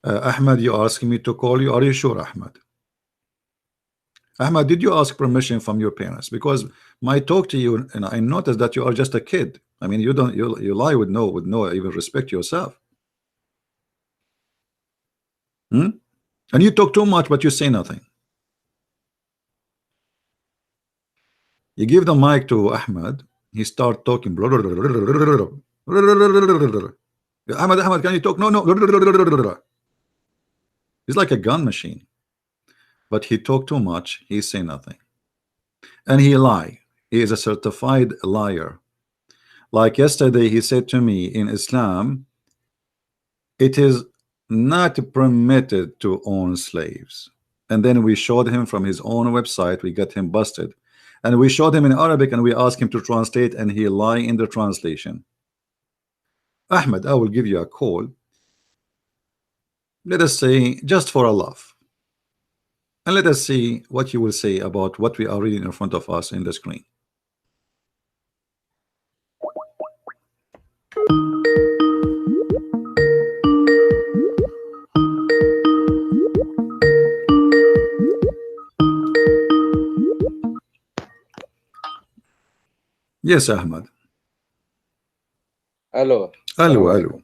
Ahmad, you asking me to call you? Are you sure, Ahmad? Ahmad, did you ask permission from your parents? Because my talk to you, and I noticed that you are just a kid. I mean, you don't you lie with no even respect yourself. Hmm? And you talk too much, but you say nothing. You give the mic to Ahmad, he start talking. Ahmad, can you talk? No. He's like a gun machine. But he talk too much, he say nothing. And he lie. He is a certified liar. Like yesterday, he said to me, in Islam, it is not permitted to own slaves. And then we showed him from his own website, we got him busted. And we showed him in Arabic and we asked him to translate, and he lie in the translation. Ahmed, I will give you a call. Let us say, just for a laugh. And let us see what you will say about what we are reading in front of us in the screen. Yes, Ahmad. Hello. Hello.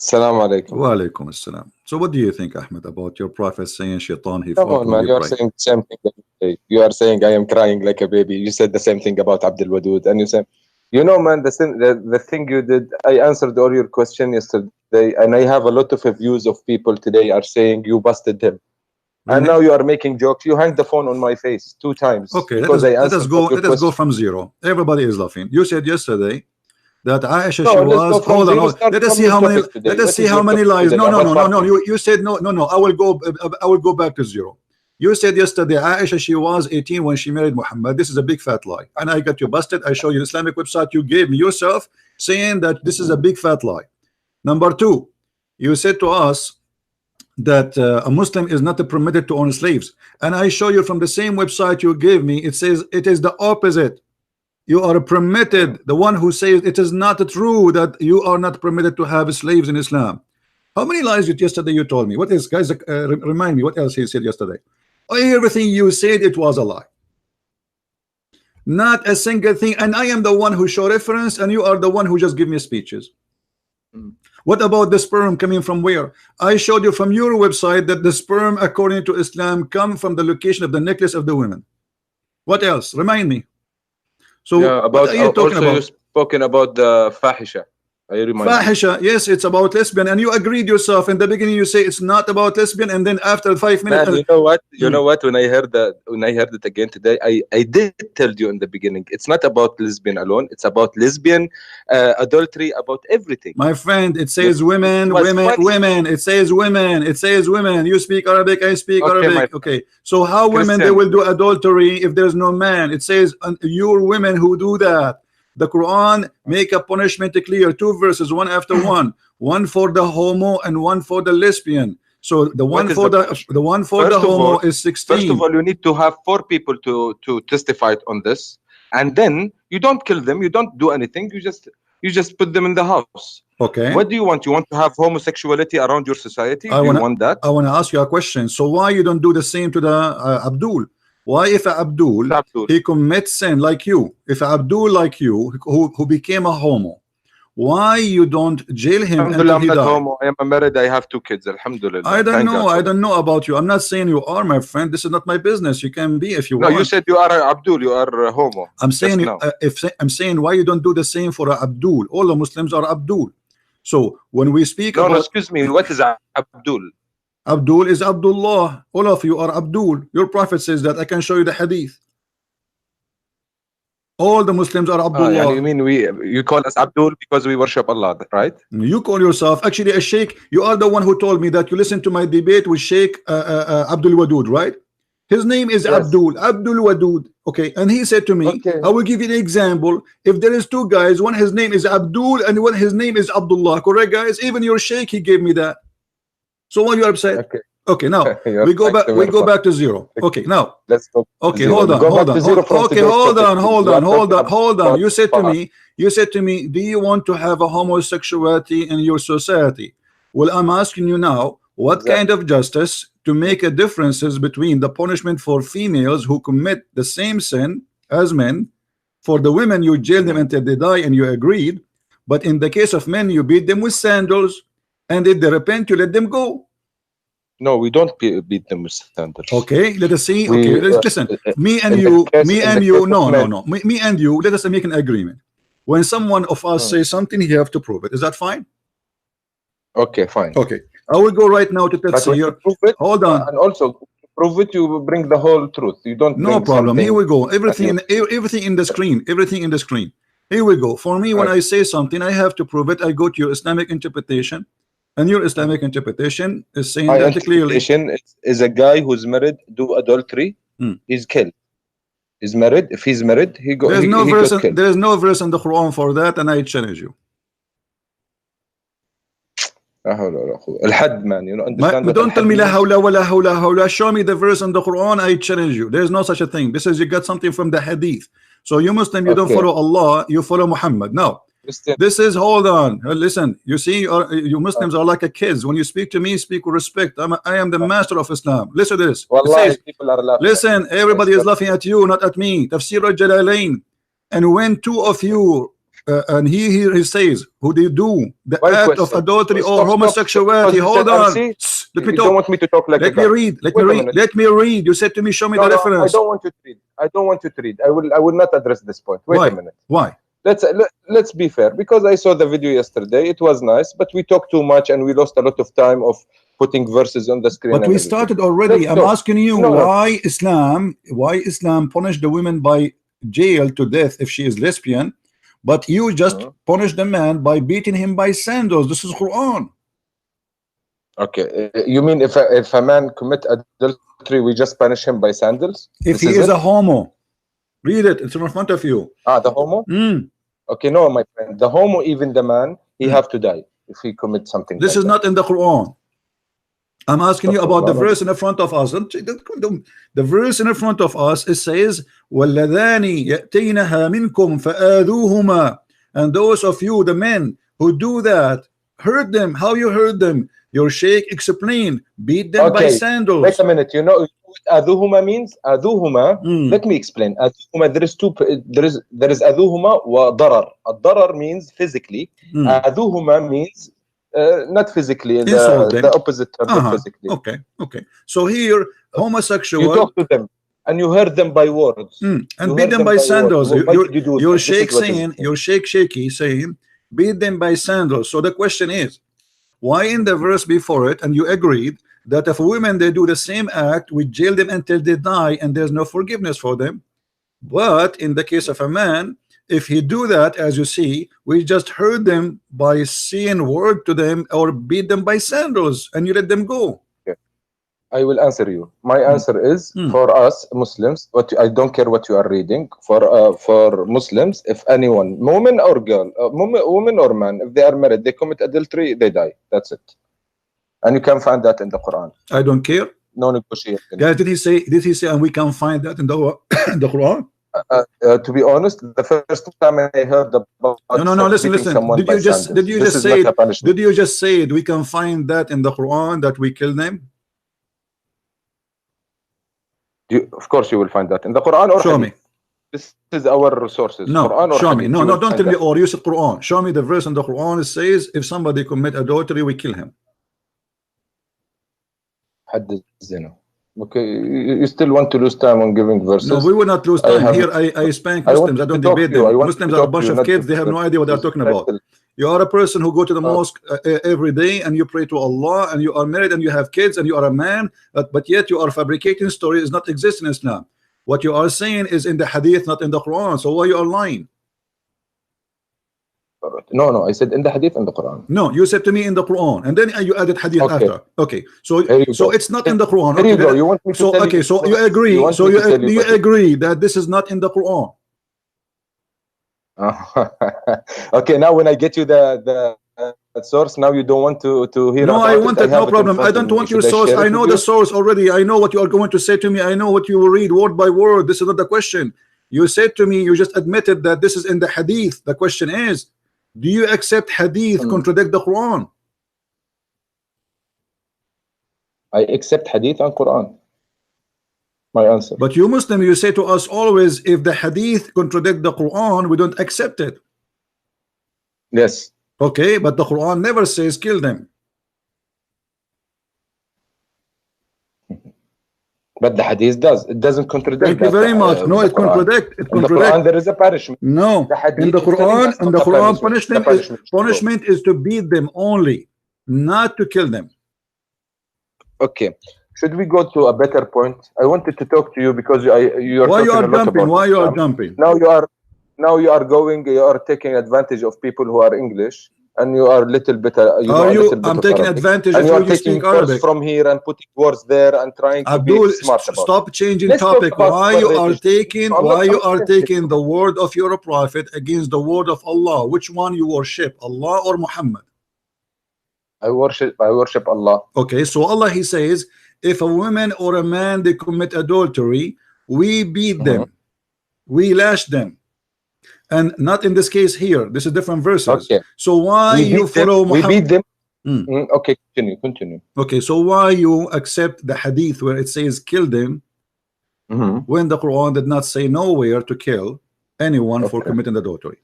Assalamu alaikum. Wa alaikum assalam. So what do you think, Ahmed, about your prophet saying Shaitan, he Come fought on, when man. You are saying the same thing every day. You are saying I am crying like a baby. You said the same thing about Abdul Wadud. And you said, you know, man, the thing you did, I answered all your question yesterday. And I have a lot of reviews of people today are saying you busted him. Really? And now you are making jokes. You hang the phone on my face 2 times. Okay, because let us go from zero. Everybody is laughing. You said yesterday that Aisha, no, she was hold on. Let us see how many. Let us see how many lies. No. You said no. I will go back to zero. You said yesterday Aisha, she was 18 when she married Muhammad. This is a big fat lie, and I got you busted. I show you Islamic website you gave me yourself saying that this is a big fat lie. Number 2, you said to us that a Muslim is not permitted to own slaves, and I show you from the same website you gave me, it says it is the opposite. You are permitted. The one who says it is not true that you are not permitted to have slaves in Islam. How many lies yesterday you told me? What else, guys? Remind me what else he said yesterday. Everything you said, it was a lie. Not a single thing. And I am the one who show reference, and you are the one who just give me speeches. What about the sperm coming from where? I showed you from your website that the sperm, according to Islam, come from the location of the necklace of the women. What else? Remind me. So yeah, about, what are you talking about? You spoken about the fahisha. Fahisha, yes, it's about lesbian, and you agreed yourself in the beginning. You say it's not about lesbian, and then after 5 minutes, man, you know what? You know what? When I heard it again today, I did tell you in the beginning, it's not about lesbian alone. It's about lesbian, adultery, about everything. My friend, it says women. It says women. It says women. You speak Arabic, I speak Arabic. Okay, so how women they will do adultery if there's no man? It says your women who do that. The Quran make a punishment clear, 2 verses, one after one for the homo and one for the lesbian. So the one for the homo is 16. First of all, you need to have 4 people to testify on this, and then you don't kill them, you don't do anything, you just put them in the house. Okay. What do you want? You want to have homosexuality around your society? Do you want that? I want to ask you a question. So why you don't do the same to the Abdul? Why if Abdul he commits sin like you, if Abdul like you who became a homo, why you don't jail him until he died? Homo. I am married, I have 2 kids, alhamdulillah. I don't know about you. I'm not saying you are, my friend. This is not my business. You can be if you want. No, you said you are Abdul, you are homo. I'm saying I'm saying why you don't do the same for Abdul. All the Muslims are Abdul. So when we speak no, excuse me, what is Abdul? Abdul is Abdullah. All of you are Abdul. Your prophet says that. I can show you the hadith. All the Muslims are Abdullah. You mean you call us Abdul because we worship Allah, right? You call yourself actually a sheikh. You are the one who told me that you listened to my debate with Sheik Abdul Wadud, right? His name is Abdul Wadud. Okay, and he said to me, I will give you an example. If there is 2 guys, one his name is Abdul and one his name is Abdullah, correct, guys? Even your sheikh, he gave me that. So why you are upset? Okay, now we go back to zero. Okay, now let's go. Okay, hold on. Okay, hold on. You said to me, You said to me, do you want to have a homosexuality in your society? Well, I'm asking you now, what kind of justice to make a differences between the punishment for females who commit the same sin as men? For the women, you jail them until they die, and you agreed. But in the case of men, you beat them with sandals, and if they repent, you let them go. No, we don't beat them with sandals. Okay, let us see. Okay, listen. Me and you, me and you. Let us make an agreement. When someone of us says something, you have to prove it. Is that fine? Okay, fine. Okay, I will go right now to Tafsir. Hold on. And also prove it. You bring the whole truth. You don't. No problem. Here we go. Everything in the screen. Everything in the screen. Here we go. For me, when I say something, I have to prove it. I go to your Islamic interpretation. And your Islamic interpretation is saying that clearly. Is a guy who's married do adultery, he's killed. He's married. If he's married, he goes. There is no verse in the Quran for that, and I challenge you. Man, you know, understand. Don't tell me la hawla wa la hawla hawla. Show me the verse in the Quran. I challenge you. There is no such a thing. This is you got something from the Hadith. So you Muslim, you don't follow Allah. You follow Muhammad. Now. This is, hold on, listen, you see, you Muslims are like a kids. When you speak to me, speak with respect. I am the master of Islam. Listen to this. Says, people are laughing. Listen, everybody is laughing at you, not at me. Tafsir al-Jalalain. And when two of you, and he says, who they do the act of adultery or homosexuality, hold on. Let me talk. You don't want me to talk like Let me read. Let me read. You said to me, show me the reference. I don't want you to read. I don't want you to read. I will not address this point. Wait a minute. Why? Let's be fair, because I saw the video yesterday. It was nice, but we talked too much and we lost a lot of time of putting verses on the screen. But we started already. I'm asking you why Islam punished the women by jail to death if she is lesbian, but you just punish the man by beating him by sandals. This is Quran. Okay, you mean if a man commit adultery, we just punish him by sandals? If he is a homo, read it. It's in front of you. The homo. Okay, no, my friend. The homo, even the man, he have to die if he commits something. This is not in the Quran. I'm asking you about the verse in the front of us. The verse in the front of us, it says, وَالَّذَانِ يَأْتِينَهَا مِنْكُمْ فَآذُوهُمَا. And those of you, the men who do that, hurt them. How you hurt them? Your Sheikh explained. Beat them by sandals. Wait a minute. You know what adhuhuma means? Adhuhuma. Let me explain. Adhuhuma. There is adhuhuma wa darar. Darar means physically. Adhuhuma means not physically. The opposite term, physically. Okay. So here, homosexual. You talk to them and you hurt them by words. And beat them by sandals. Your Sheikh saying, your Shaky saying, beat them by sandals. So the question is, why in the verse before it, and you agreed that if women they do the same act, we jail them until they die and there's no forgiveness for them, but in the case of a man, if he do that, as you see, we just hurt them by saying word to them or beat them by sandals and you let them go. I will answer you. My answer is for us Muslims. I don't care what you are reading. For Muslims, if anyone, woman or girl, woman or man, if they are married, they commit adultery, they die. That's it. And you can find that in the Quran. I don't care. No negotiation. Guys, did he say, and we can find that in the Quran? To be honest, the first time I heard about no, listen. Did you just say we can find that in the Quran that we kill them? Of course you will find that in the Quran or show me. This is our resources. No, Quran or show me. Hadith, No, don't tell me or use the Quran. Show me the verse in the Quran. It says if somebody commit adultery, we kill him. Hadith zina. Okay, you still want to lose time on giving verses? No, we will not lose time. Here I spank Muslims. I don't debate them. Muslims are a bunch of kids. They have no idea what they're talking about. You are a person who go to the mosque every day and you pray to Allah and you are married and you have kids and you are a man, but yet you are fabricating stories does not exist in Islam. What you are saying is in the Hadith, not in the Quran. So why you are lying? No, I said in the Hadith and the Quran. No, you said to me in the Quran, and then you added Hadith after. Okay, so it's not in the Quran. There you go. You want me to tell you? So you agree. So you agree that this is not in the Quran. Okay, now when I get you the source, now you don't want to hear. No, I want it. No problem. I don't want your source. I know the source already. I know what you are going to say to me. I know what you will read word by word. This is not the question. You said to me, you just admitted that this is in the hadith. The question is, do you accept hadith contradict the Quran? I accept hadith and Quran. My answer. But you Muslim, you say to us always, if the hadith contradict the Quran, we don't accept it. Yes. Okay, but the Quran never says kill them. But the hadith does. It doesn't contradict. Thank you very much. No, it contradicts. It contradicts. In the Quran, there is a punishment. No, in the Quran, punishment is to beat them only, not to kill them. Okay. Should we go to a better point? I wanted to talk to you because you are. Why you are jumping? Why you are jumping? Now you are taking advantage of people who are English. And you are a little bit. I'm taking advantage of you speak Arabic from here and putting words there and trying to be smart about stop changing topic. Why you are taking the word of your prophet against the word of Allah? Which one you worship, Allah or Muhammad? I worship Allah. Okay, so Allah, he says, if a woman or a man they commit adultery, we beat them, we lash them. And not in this case here. This is different verses. Okay. So why you follow Muhammad? We beat them. Okay, continue. Okay, so why you accept the hadith where it says kill them when the Quran did not say nowhere to kill anyone for committing adultery?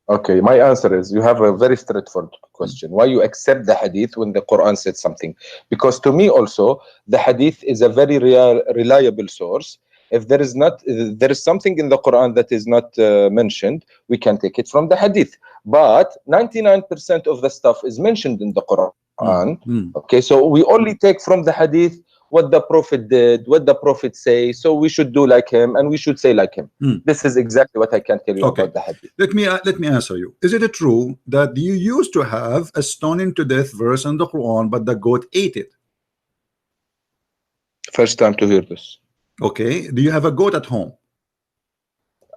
Okay, my answer is you have a very straightforward question. Why you accept the hadith when the Quran said something? Because to me also the hadith is a very reliable source. If there is something in the Quran that is not mentioned, we can take it from the hadith. But 99% of the stuff is mentioned in the Quran. Okay, so we only take from the hadith what the Prophet did, what the Prophet say. So we should do like him, and we should say like him. This is exactly what I can tell you about the hadith. Let me answer you. Is it true that you used to have a stoning to death verse in the Quran, but the goat ate it? First time to hear this. Okay, do you have a goat at home?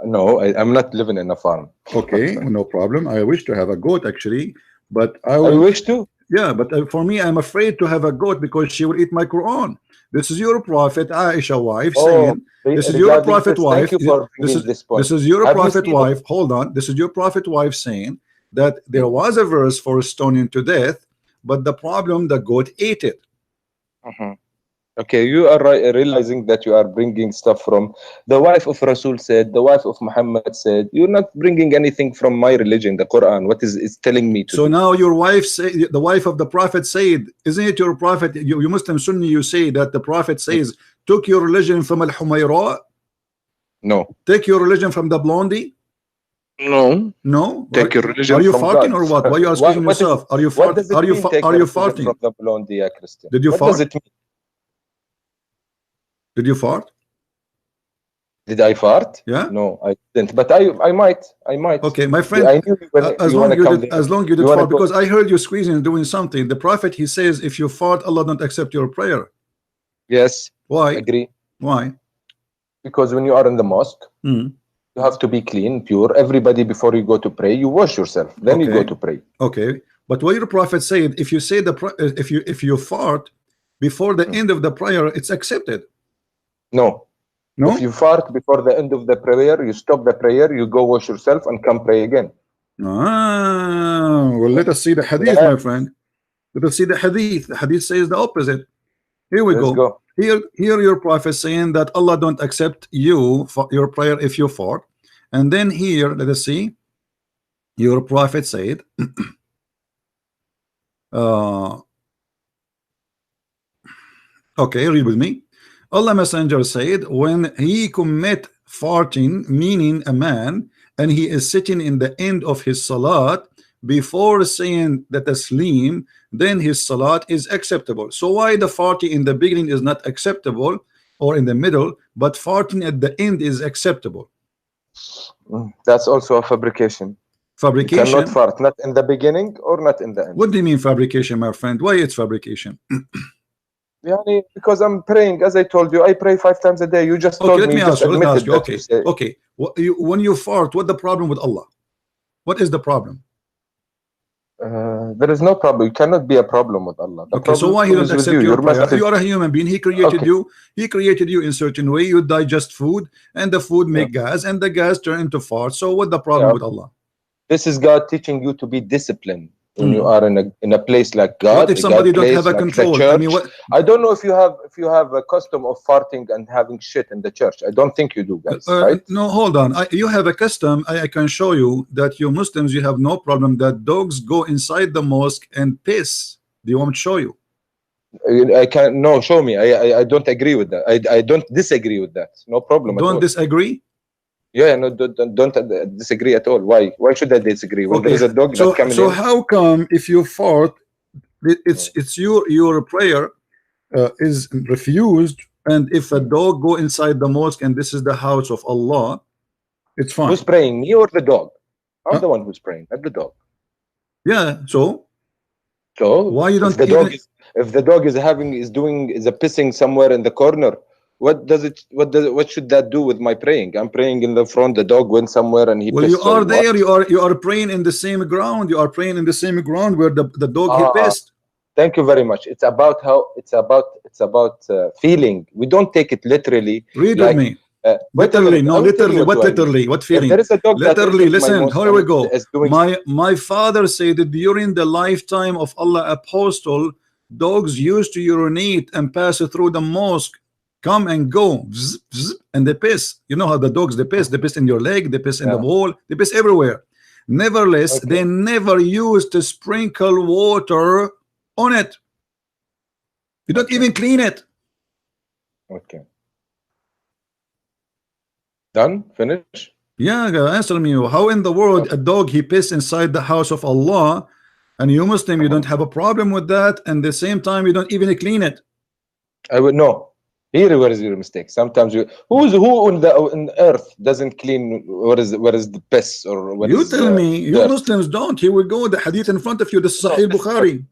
No, I'm not living in a farm. Okay, no problem. I wish to have a goat actually, but I wish to. Yeah, but for me, I'm afraid to have a goat because she will eat my Quran. This is your prophet, Aisha wife, saying. This is your prophet wife. This is your prophet wife. Hold on. This is your prophet wife saying that there was a verse for stoning to death, but the problem, the goat ate it. Okay, you are realizing that you are bringing stuff from the wife of Rasul said, the wife of Muhammad said. You're not bringing anything from my religion, the Quran. What is telling me to so do? Now your wife say, the wife of the prophet said, isn't it your prophet? You Muslim Sunni, you say that the prophet says, took your religion from Al-Humayra? No. Take your religion from the blondie? No. Take your religion. Are you from farting God. or what? Why are you asking yourself? Are you farting? Are you farting? From the blondie, Christian. Did you what fart? Does it mean? Did you fart? Did I fart? Yeah. No, I didn't. But I might. Okay, my friend. I knew as long you did fart, because I heard you squeezing and doing something. The prophet, he says, if you fart, Allah don't accept your prayer. Yes. Why? Agree. Why? Because when you are in the mosque, you have to be clean, pure. Everybody, before you go to pray, you wash yourself. Then you go to pray. Okay. But what your prophet said, if you say if you fart before the end of the prayer, it's accepted. No. If you fart before the end of the prayer, you stop the prayer, you go wash yourself and come pray again. Well, let us see the hadith, my friend. Let us see the hadith. The hadith says the opposite. Here we go. Here your prophet saying that Allah don't accept you for your prayer if you fart. And then here, let us see. Your prophet said, okay, read with me. Allah Messenger said, when he commit farting, meaning a man, and he is sitting in the end of his salat before saying the taslim, then his salat is acceptable. So why the farting in the beginning is not acceptable, or in the middle, but farting at the end is acceptable? That's also a fabrication. Fabrication? You cannot fart, not in the beginning or not in the end. What do you mean fabrication, my friend? Why it's fabrication? Because I'm praying, as I told you, I pray 5 times a day. You just told me. Let me ask you. Okay. When you fart, what's the problem with Allah? What is the problem? There is no problem. You cannot be a problem with Allah. The okay, so why he don't accept your prayer? You are a human being. He created you. He created you in certain way. You digest food, and the food make gas, and the gas turn into fart. So what the problem with Allah? This is God teaching you to be disciplined when you are in a place like God. What if somebody don't have a control? I mean, I don't know if you have a custom of farting and having shit in the church. I don't think you do, guys. Right? No, hold on. You have a custom. I can show you that you Muslims, you have no problem that dogs go inside the mosque and piss. Do you want me to show you? I can't. No, show me. I don't agree with that. I don't disagree with that. No problem. Don't disagree? Yeah, no, don't disagree at all. Why? Why should I disagree? When there is a dog that's coming in. So how come if you fart, it's your prayer is refused, and if a dog go inside the mosque and this is the house of Allah, it's fine. Who's praying, me or the dog? I'm the one who's praying, not the dog. Yeah. So why you don't? If the dog is pissing somewhere in the corner, what should that do with my praying? I'm praying in the front. The dog went somewhere and he. Well, pissed. You are there. You are praying in the same ground. You are praying in the same ground where the dog he pissed. Thank you very much. It's about feeling. We don't take it literally. Read with me. Literally, no, literally. What literally? What feeling? There is a dog literally. Listen, here we go. My father said that during the lifetime of Allah Apostle, dogs used to urinate and pass through the mosque, come and go, bzz, bzz, and they piss. You know how the dogs they piss in your leg, they piss in the wall, they piss everywhere. Nevertheless, they never used to sprinkle water on it. You don't even clean it. Okay. Done? Finish? Yeah, answer me. How in the world a dog he piss inside the house of Allah, and you Muslim you don't have a problem with that, and at the same time you don't even clean it? I would know. Here where is your mistake? Sometimes who on earth doesn't clean where is the piss or what you tell me. You Muslims don't. Here we go. The hadith in front of you. This is Sahih Bukhari.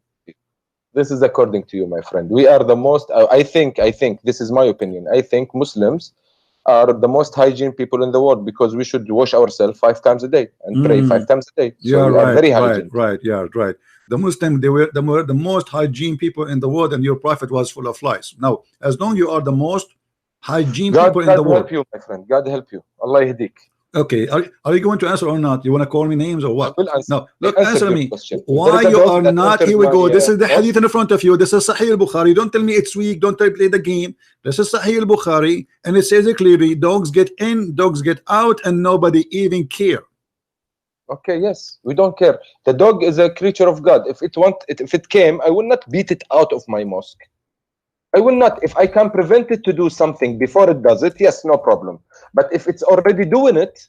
This is according to you, my friend. We are the most. I think this is my opinion. I think Muslims are the most hygiene people in the world because we should wash ourselves 5 times a day and pray 5 times a day. So we are very hygiene. Right. The Muslim, they were the most hygiene people in the world, and your prophet was full of lies. Now, as long you are the most hygiene people in the world. God help you, my friend. God help you. Allah yahdik. Okay, are you going to answer or not? You want to call me names or what? I will answer. No, look, answer me. Why you are not? Here we go. This is the hadith in front of you. This is Sahih al-Bukhari. Don't tell me it's weak. Don't play the game. This is Sahih al-Bukhari, and it says it clearly: dogs get in, dogs get out, and nobody even care. Okay, yes, we don't care. The dog is a creature of God. If it came, I will not beat it out of my mosque. I will not. If I can prevent it to do something before it does it, yes, no problem. But if it's already doing it,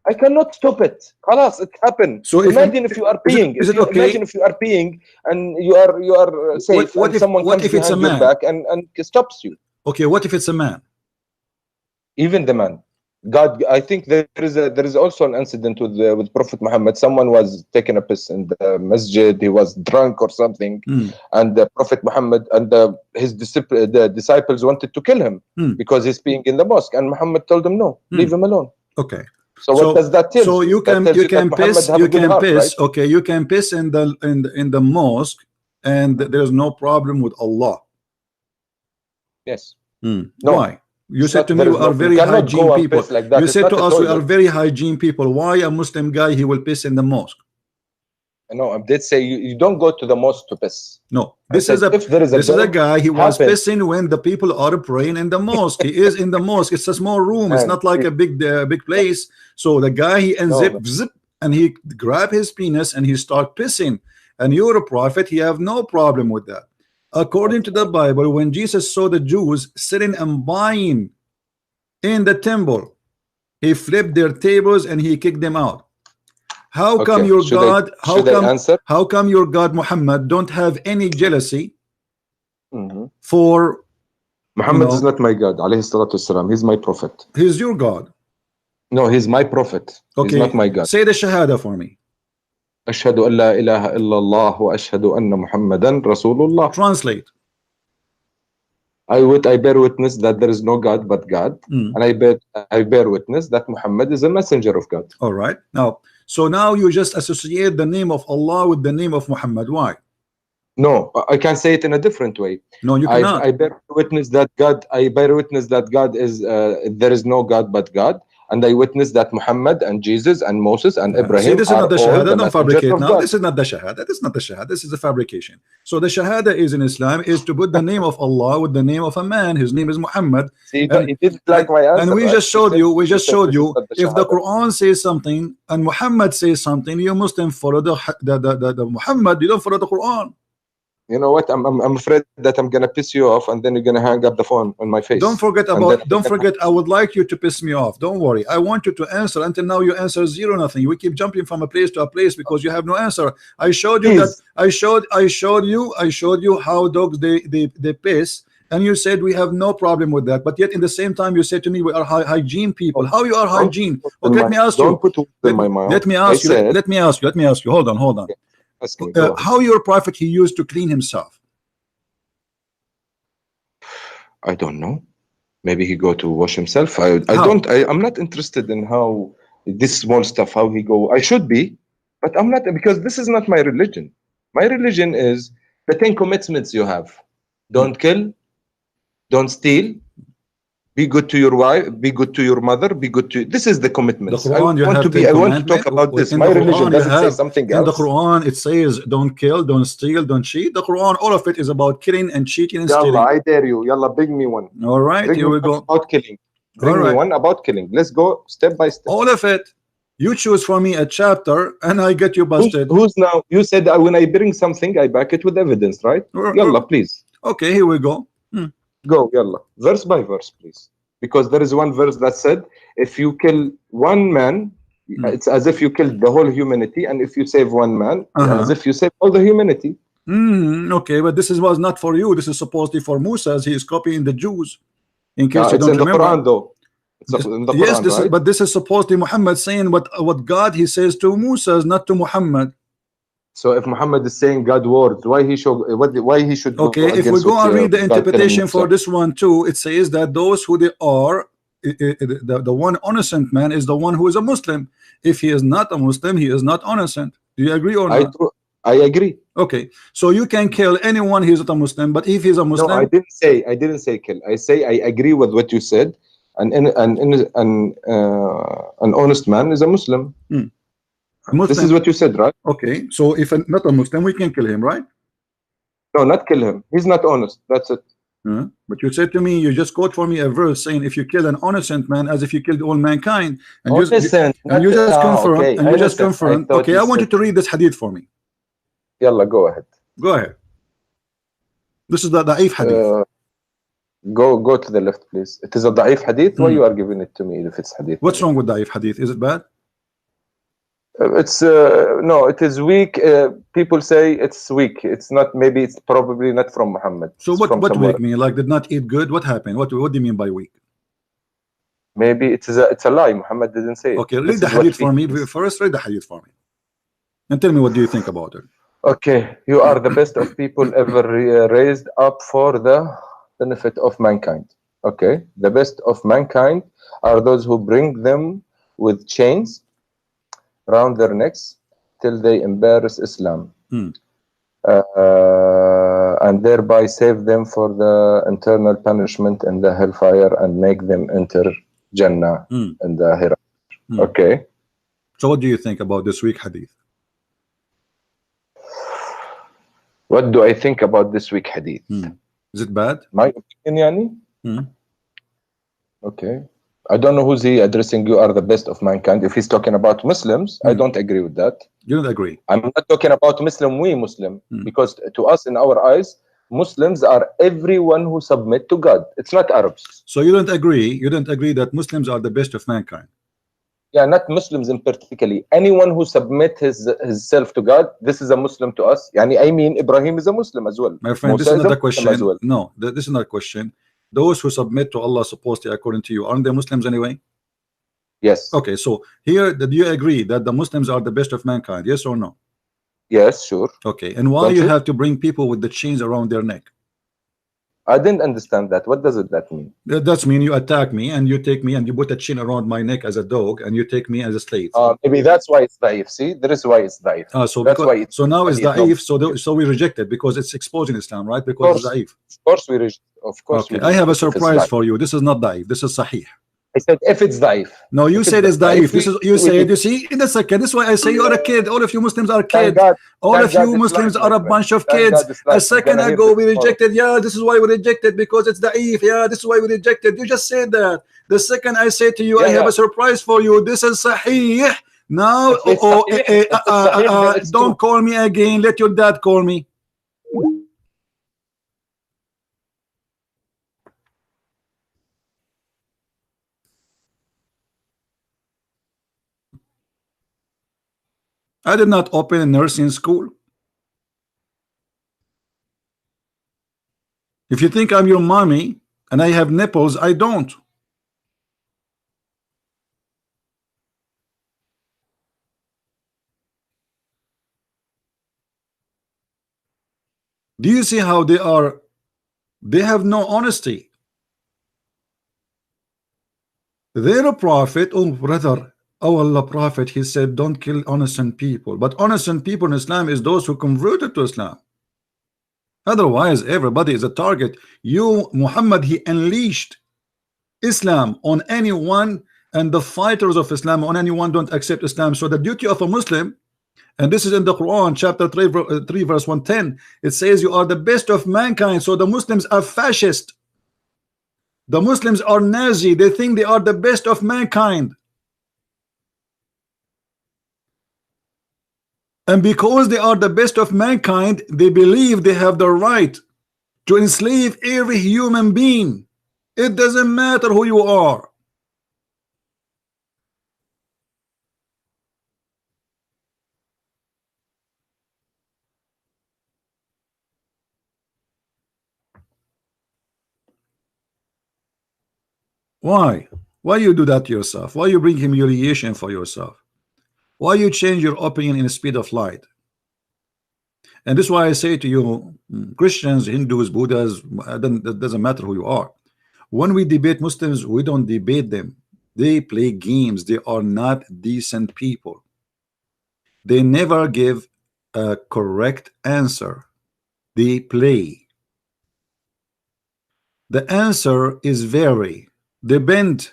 I cannot stop it. Khalas, it happened. So imagine if you are peeing. Imagine if you are peeing and you are safe. What if someone comes behind your back and stops you? Okay, what if it's a man? Even the man. God, I think there is also an incident with Prophet Muhammad. Someone was taking a piss in the masjid. He was drunk or something, and the Prophet Muhammad and his disciples wanted to kill him because he's peeing in the mosque. And Muhammad told them, "No, leave him alone." Okay. So what does that tell? So you can piss. You can piss. Right? Okay, you can piss in the mosque, and there is no problem with Allah. Yes. No. Why? You said to me we are very hygiene people. Like you said to us we are very hygiene people. Why a Muslim guy he will piss in the mosque? No, I did say you don't go to the mosque to piss. No, this is a guy. He was pissing when the people are praying in the mosque. He is in the mosque. It's a small room. It's not like a big place. So the guy he zip and he grab his penis and he start pissing. And you're a prophet. He have no problem with that. According to the Bible, when Jesus saw the Jews sitting and buying in the temple, he flipped their tables and he kicked them out. How come your God? How come your God Muhammad don't have any jealousy for? Muhammad is not my God. Alayhi salatu wasalam. He's my prophet. He's your God. No, he's my prophet. Okay. He's not my God. Say the shahada for me. أشهد أن لا إله إلا الله وأشهد أن محمدا رسول الله. Translate. I bear witness that there is no God but God, and I bear witness that Muhammad is a messenger of God. All right. Now, So now you just associate the name of Allah with the name of Muhammad. Why? No, I can say it in a different way. No, you cannot. I bear witness that God. I bear witness that God is. There is no God but God, and I witness that Muhammad and Jesus and Moses and Ibrahim see, this is are not the all shahada. the Don't messengers fabricate of now. God. This is not the shahada. This is not the shahada. This is a fabrication. So the shahada is in Islam is to put the name of Allah with the name of a man. His name is Muhammad. See, And, you didn't like my answer. and we right? just showed you. We just said showed this you. is not the If the shahada. Quran says something and Muhammad says something, you Muslim follow the Muhammad. You don't follow the Quran. You know what? I'm afraid that I'm gonna piss you off, and then you're gonna hang up the phone on my face. Don't forget about. Don't forget. I would like you to piss me off. Don't worry. I want you to answer. Until now, you answer zero, nothing. We keep jumping from a place to a place because you have no answer. I showed you that. I showed you how dogs they piss, and you said we have no problem with that. But yet, in the same time, you said to me we are hygiene people. How you are hygiene? Okay, let me ask you. Don't put words in my mouth. Let me ask you. Let me ask you. Let me ask you. Hold on. Hold on. How your prophet he used to clean himself? I don't know. Maybe he go to wash himself. I'm not interested in how this small stuff, how he go. I should be, but I'm not, because this is not my religion. My religion is the 10 commitments you have. Don't kill, don't steal, be good to your wife, be good to your mother, be good to. This is the commitments. The Quran, I want to talk about this. My religion doesn't say something else. In the Quran, it says don't kill, don't steal, don't cheat. The Quran, all of it is about killing and cheating and stealing. I dare you. Yalla, bring me one. All right, here we go. About killing. Bring me one about killing. Let's go step by step. All of it. You choose for me a chapter, and I get you busted. Who's now? You said when I bring something, I back it with evidence, right? Yalla, please. Okay, here we go. Go, yalla. Verse by verse, please. Because there is one verse that said, if you kill one man, it's as if you killed the whole humanity, and if you save one man, as if you save all the humanity. Okay, but this was not for you. This is supposedly for Musa, as he is copying the Jews. In case you don't remember. The Quran, though. It's in the Quran, yes, right? but this is supposedly Muhammad saying what God he says to Musa, not to Muhammad. So if Muhammad is saying God words, why he should? Okay, if we go and read the interpretation for this one too, it says that those who they are, the one innocent man is the one who is a Muslim. If he is not a Muslim, he is not innocent. Do you agree or not? I agree. Okay, so you can kill anyone who is not a Muslim, but if he's a Muslim, no, I didn't say kill. I say I agree with what you said. An honest man is a Muslim. This is what you said, right? Okay, so if not a Muslim, we can kill him, right? No, not kill him. He's not honest. That's it. But you said to me, you just quote for me a verse saying, if you kill an innocent man, as if you killed all mankind, and you just confirmed. Okay, I want you to read this hadith for me. Yalla, go ahead. Go ahead. This is the da'if hadith. Go to the left, please. It is a da'if hadith. Why you are giving it to me if it's hadith? What's wrong with da'if hadith? Is it bad? It's no, it is weak. People say it's weak. It's not. Maybe it's probably not from Muhammad. So what weak mean? Like did not eat good? What happened? What do you mean by weak? Maybe it's a lie. Muhammad didn't say it. Okay, read the hadith for me first. Read the hadith for me, and tell me what do you think about it. Okay, you are the best of people ever raised up for the benefit of mankind. Okay, the best of mankind are those who bring them with chains around their necks till they embarrass Islam, and thereby save them for the eternal punishment in the hellfire and make them enter Jannah in the hereafter. Okay. So what do you think about this week hadith? What do I think about this week hadith? Is it bad? My opinion, yani? Okay. I don't know who's he addressing. You are the best of mankind. If he's talking about Muslims, I don't agree with that. You don't agree? I'm not talking about we Muslim, because to us, in our eyes, Muslims are everyone who submit to God. It's not Arabs. So you don't agree? You don't agree that Muslims are the best of mankind? Yeah, not Muslims in particular. Anyone who submit his self to God, this is a Muslim to us. Yani, I mean, Ibrahim is a Muslim as well. My friend, this is not a question. Well. No, this is not a question. Those who submit to Allah supposedly according to you, aren't they Muslims anyway? Yes. Okay, so here, do you agree that the Muslims are the best of mankind? Yes or no? Yes, sure. Okay, and why you have to bring people with the chains around their neck? I didn't understand that. What does that mean? That's mean you attack me and you take me and you put a chain around my neck as a dog and you take me as a slave. Maybe that's why it's daif. See, there is why it's daif. So that's because, why it's so now it's daif. No. So we reject it because it's exposing Islam, right? Because it's daif. Of course we reject. Of course. Okay, I have a surprise for you. This is not daif. This is sahih. I said if it's daif. No, you said it's daif. This is you said. You see, in a second. This is why I say you are a kid. All of you Muslims are kids. All of you Muslims are a bunch of kids. A second ago we rejected. Yeah, this is why we rejected because it's daif. Yeah, this is why we rejected. You just said that. The second I say to you, I have a surprise for you. This is sahih. Now, don't call me again. Let your dad call me. I did not open a nursing school. If you think I'm your mommy and I have nipples, I don't. Do you see how they are? They have no honesty. They're a prophet. Oh, brother. Oh, Allah Prophet, he said, don't kill innocent people. But innocent people in Islam is those who converted to Islam. Otherwise, everybody is a target. You, Muhammad, he unleashed Islam on anyone, and the fighters of Islam on anyone don't accept Islam. So the duty of a Muslim, and this is in the Quran, chapter 3, verse 110, it says you are the best of mankind. So the Muslims are fascist. The Muslims are Nazi. They think they are the best of mankind. And because they are the best of mankind, they believe they have the right to enslave every human being. It doesn't matter who you are. Why? Why you do that to yourself? Why you bring humiliation for yourself? Why you change your opinion in the speed of light? And this is why I say to you, Christians, Hindus, Buddhas, it doesn't matter who you are. When we debate Muslims, we don't debate them. They play games. They are not decent people. They never give a correct answer. They play. The answer is vary, depend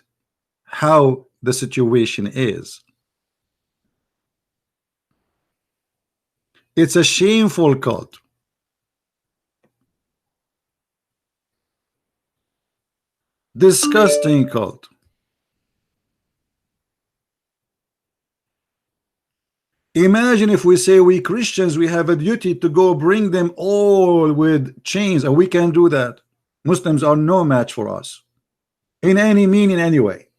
how the situation is. It's a shameful cult. Disgusting cult. Imagine if we say we Christians, we have a duty to go bring them all with chains, and we can't do that. Muslims are no match for us in any mean, in any way.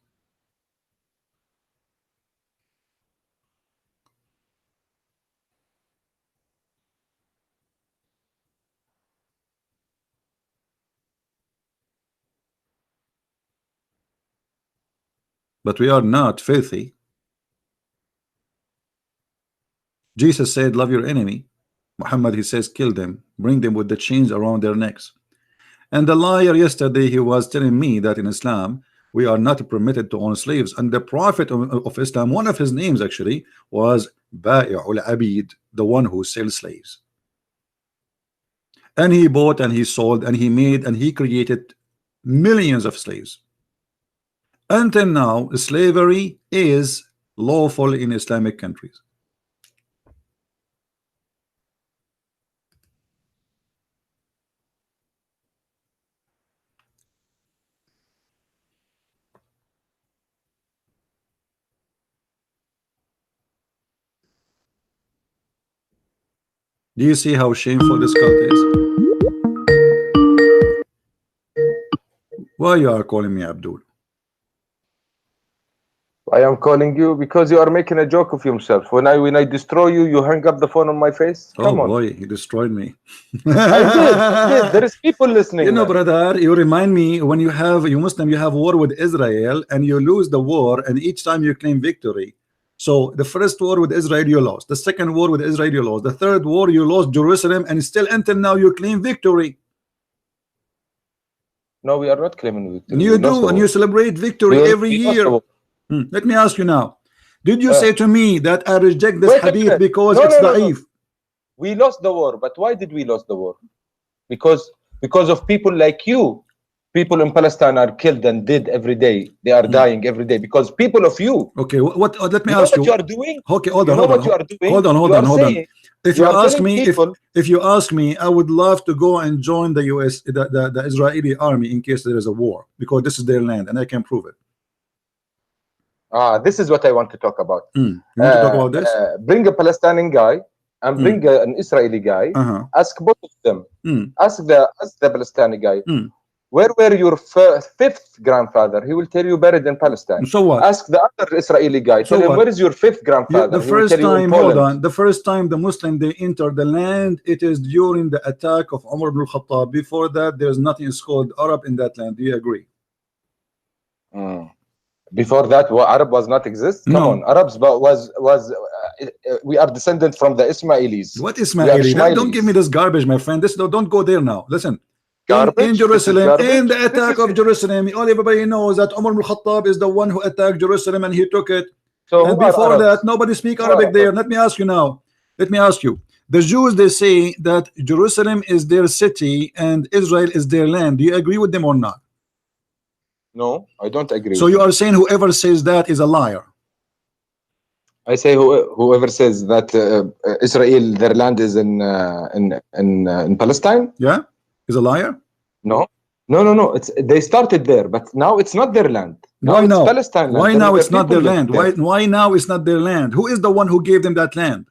But we are not filthy. Jesus said, love your enemy. Muhammad, he says, kill them, bring them with the chains around their necks. And the liar yesterday, he was telling me that in Islam, we are not permitted to own slaves. And the Prophet of Islam, one of his names actually was Ba'i'ul Abid, the one who sells slaves. And he bought and he sold and he made and he created millions of slaves. Until now, slavery is lawful in Islamic countries. Do you see how shameful this cult is? Why you are calling me Abdul? I am calling you because you are making a joke of yourself. When I destroy you, you hang up the phone on my face. Come on. Boy, he destroyed me. I did. There is people listening. You know, brother, you remind me when you Muslim, you have war with Israel and you lose the war, and each time you claim victory. So the first war with Israel you lost, the second war with Israel you lost, the third war you lost Jerusalem, and still until now you claim victory. No, we are not claiming victory. You do, and you celebrate victory every year. Let me ask you now. Did you say to me that I reject this hadith because it's da'if? We lost the war, but why did we lose the war? Because of people like you. People in Palestine are killed and dead every day. They are dying every day because people of you. Okay, what? Let me ask you. What you are doing? Okay, hold on. What you are doing? Hold on. If you ask me, if you ask me, I would love to go and join the U.S. the Israeli army in case there is a war, because this is their land and I can prove it. This is what I want to talk about. You want to talk about this? Bring a Palestinian guy and bring an Israeli guy. Ask both of them. Ask the Palestinian guy. Where were your fifth grandfather? He will tell you buried in Palestine. So what? Ask the other Israeli guy. Tell him, where is your fifth grandfather? The first time, hold on. The first time the Muslim they enter the land, it is during the attack of Umar ibn al-Khattab. Before that, there's nothing called Arab in that land. Do you agree? Before that, Arab was not exist. Come on, Arabs was we are descended from the Ismailis. What Ismaili? Don't give me this garbage, my friend. Don't go there now. Listen. In Jerusalem, in the attack of Jerusalem, everybody knows that Umar ibn al-Khattab is the one who attacked Jerusalem and he took it. So and before that, nobody speak Arabic there. Let me ask you now. Let me ask you. The Jews, they say that Jerusalem is their city and Israel is their land. Do you agree with them or not? No, I don't agree. So you are saying whoever says that is a liar. I say whoever says that Israel, their land is in Palestine. Yeah. Is a liar? No. They started there, but now it's not their land. Now it's Palestine land. Why now it's not their land? Why now it's not their land? Who is the one who gave them that land?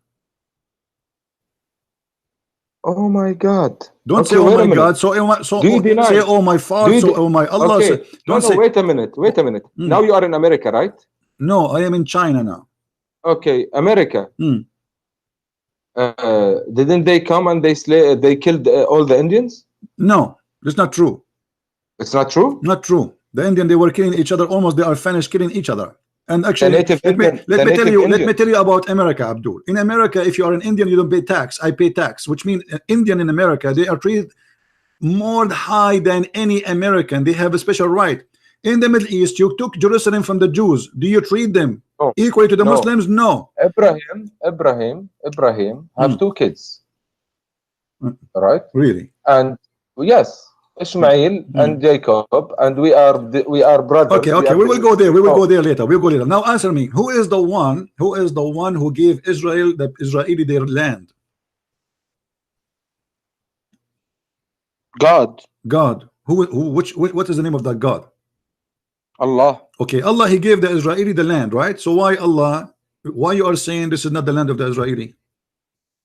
Oh my God! Don't say oh my God. So do you deny? Say oh my father. So oh my Allah. Okay. Don't say. Wait a minute. Now you are in America, right? No, I am in China now. Okay, America. Didn't they come and they killed all the Indians? No, that's not true. It's not true? Not true. The Indian, they were killing each other. Almost they are finished killing each other. And actually, let me tell you about America, Abdul. In America, if you are an Indian, you don't pay tax. I pay tax, which means Indian in America, they are treated more high than any American. They have a special right. In the Middle East, you took Jerusalem from the Jews. Do you treat them equally to the Muslims? No. Ibrahim have two kids. Right? Really? And yes, Ishmael and Jacob, and we are brothers. Okay, we will go there. We will go there later. We'll go later. Now answer me. Who is the one who gave Israel, the Israeli, their land? God. What is the name of that God? Allah. Okay, Allah, he gave the Israeli the land, right? So why you are saying this is not the land of the Israeli?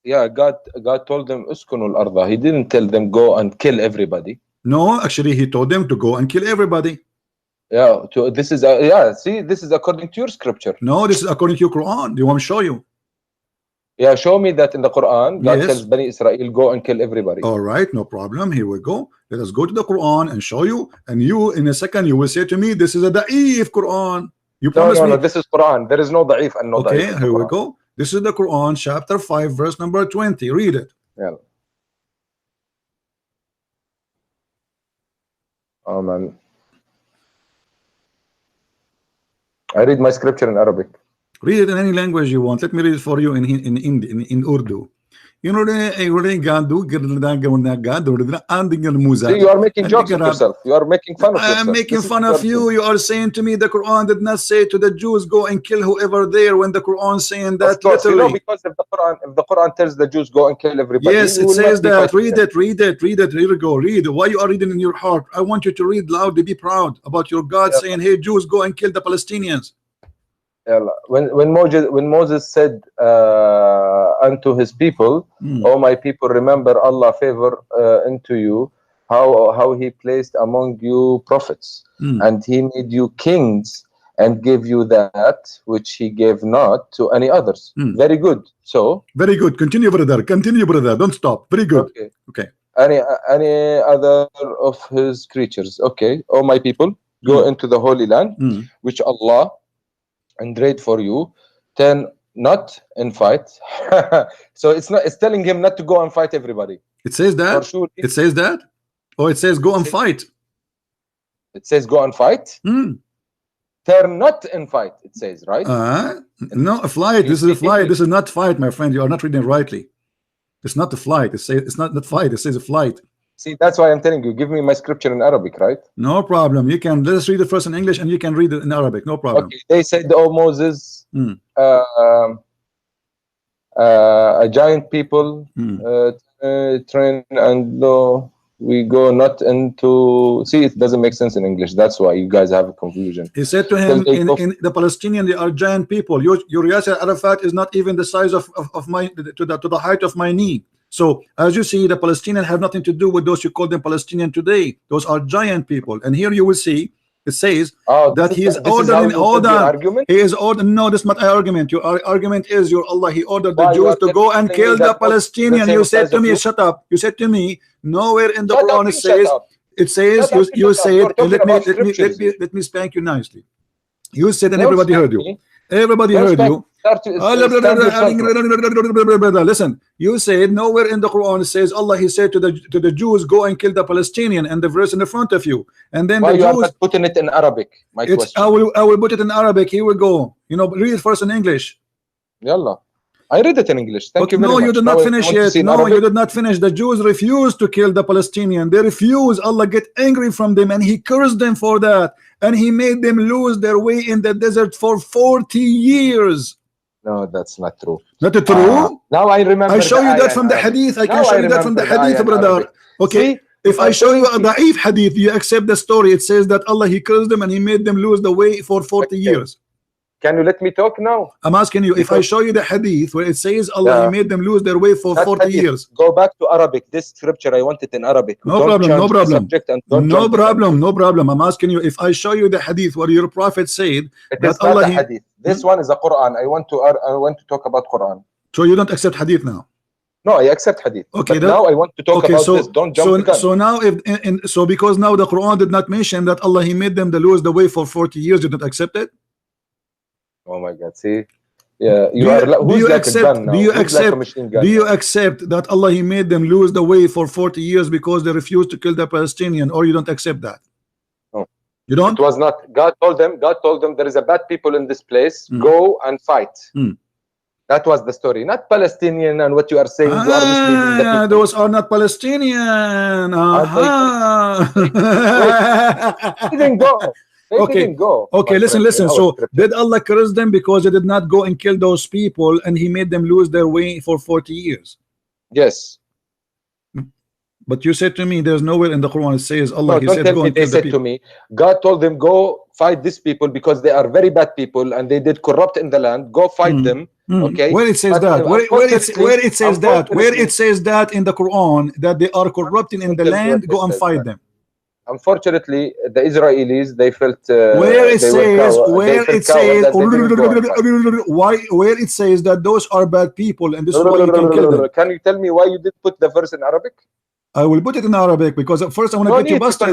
Yeah, God told them uskunul arda. He didn't tell them go and kill everybody. No, actually he told them to go and kill everybody. Yeah, this is this is according to your scripture. No, this is according to your Quran. Do you want me to show you? Yeah, show me that in the Quran God tells Bani Israel go and kill everybody. All right, no problem. Here we go. Let us go to the Quran and show you. And you, in a second, you will say to me, this is a da'if Quran. You promise me? No, this is Quran. There is no da'if and no da'if. Okay, here we go. This is the Quran, chapter 5, verse number 20. Read it. Yeah. Oh man. I read my scripture in Arabic. Read it in any language you want. Let me read it for you in Urdu. You know, you are making jokes of yourself. You are making fun of yourself. I'm making fun of you. You are saying to me the Quran did not say to the Jews go and kill whoever there, when the Quran saying that literally. You know, because if the Quran tells the Jews go and kill everybody. Yes, it says that. Read it. Here we go. Read. Why you are reading in your heart? I want you to read loudly. Be proud about your God saying, hey, Jews, go and kill the Palestinians. When Moses said unto his people, "Oh my people, remember Allah favor into you, how He placed among you prophets, and He made you kings, and gave you that which He gave not to any others." Very good. So very good. Continue, brother. Don't stop. Very good. Okay. Any other of His creatures? Okay. Oh my people, go into the Holy Land, which Allah engrayed for you, then not in fight. So it's telling him not to go and fight everybody. It says that? Sure. It says that? Or it says go and fight? It says go and fight. Turn not in fight. It says, right? No, a flight. This is a flight. This is not fight, my friend. You are not reading rightly. It's not a flight. It's not fight. It says a flight. See, that's why I'm telling you. Give me my scripture in Arabic, right? No problem. You can let's read it first in English, and you can read it in Arabic. No problem. Okay. They said, "Oh Moses, a giant people train and we go not into." See, it doesn't make sense in English. That's why you guys have a confusion. He said to him, in the Palestinian, they are giant people. Your Yasser Arafat is not even the size of my to the height of my knee. So as you see, the Palestinians have nothing to do with those you call them Palestinian today. Those are giant people. And here you will see it says that he is ordering. Hold on. He is ordering. No, this is not an argument. Your argument is your Allah. He ordered the Jews to go and kill the Palestinian. You said to me, shut up. You said to me, nowhere in the Quran it says you said. Let me spank you nicely. You said, and everybody heard you. Everybody heard you. Listen, you said nowhere in the Quran it says Allah. He said to the Jews, go and kill the Palestinian, and the verse in the front of you. And then the Jews putting it in Arabic. My question. I will put it in Arabic. Here we go. You know, read it first in English. Yalla. I read it in English. Thank you very much. No, you did not finish yet. No, you did not finish. The Jews refused to kill the Palestinian. They refused. Allah get angry from them, and He cursed them for that. And He made them lose their way in the desert for 40 years. No, that's not true. Not true? Now I remember. I show you that from the hadith. I can show you that from the hadith, brother. Okay. If I show you a da'if hadith, you accept the story. It says that Allah, He cursed them and He made them lose the way for 40 years. Can you let me talk now? I'm asking you, if I show you the hadith where it says Allah, He made them lose their way for 40 years. Go back to Arabic. This scripture, I want it in Arabic. No problem, no problem. No problem. I'm asking you, if I show you the hadith where your prophet said that Allah... hadith. This one is a Quran. I want to talk about Quran. So you don't accept hadith now? No, I accept hadith. Okay, but now I want to talk about this. Don't jump the gun. So now, so because now the Quran did not mention that Allah, He made them lose the way for 40 years, you don't accept it? Oh my God! See, yeah, do you accept that Allah, He made them lose the way for 40 years because they refused to kill the Palestinian, or you don't accept that? No, you don't. It was not. God told them there is a bad people in this place. Go and fight. That was the story, not Palestinian. And what you are saying, you are misleading the people. Those are not Palestinian. They didn't go. They didn't go. Okay, listen. So did Allah curse them because they did not go and kill those people, and He made them lose their way for 40 years? Yes. But you said to me, there's nowhere in the Quran it says Allah. No, don't tell me they said to me. God told them, go fight these people because they are very bad people and they did corrupt in the land. Go fight them. Okay. Where it says that? Where it says that? Where it says that in the Quran that they are corrupting in the land? Go and fight them. Unfortunately, the Israelis, they felt where it says that those are bad people and this is why you can kill them. Can you tell me why you did put the verse in Arabic? I will put it in Arabic because at first I want to get you busted.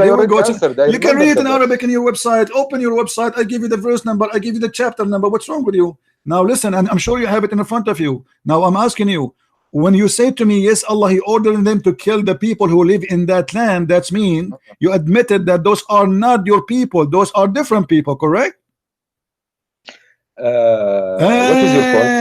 You can read it in Arabic in your website. Open your website. I give you the verse number. I give you the chapter number. What's wrong with you? Now listen, and I'm sure you have it in front of you. Now I'm asking you, when you say to me, yes, Allah, He ordered them to kill the people who live in that land, that's mean you admitted that those are not your people. Those are different people, correct? What is your point?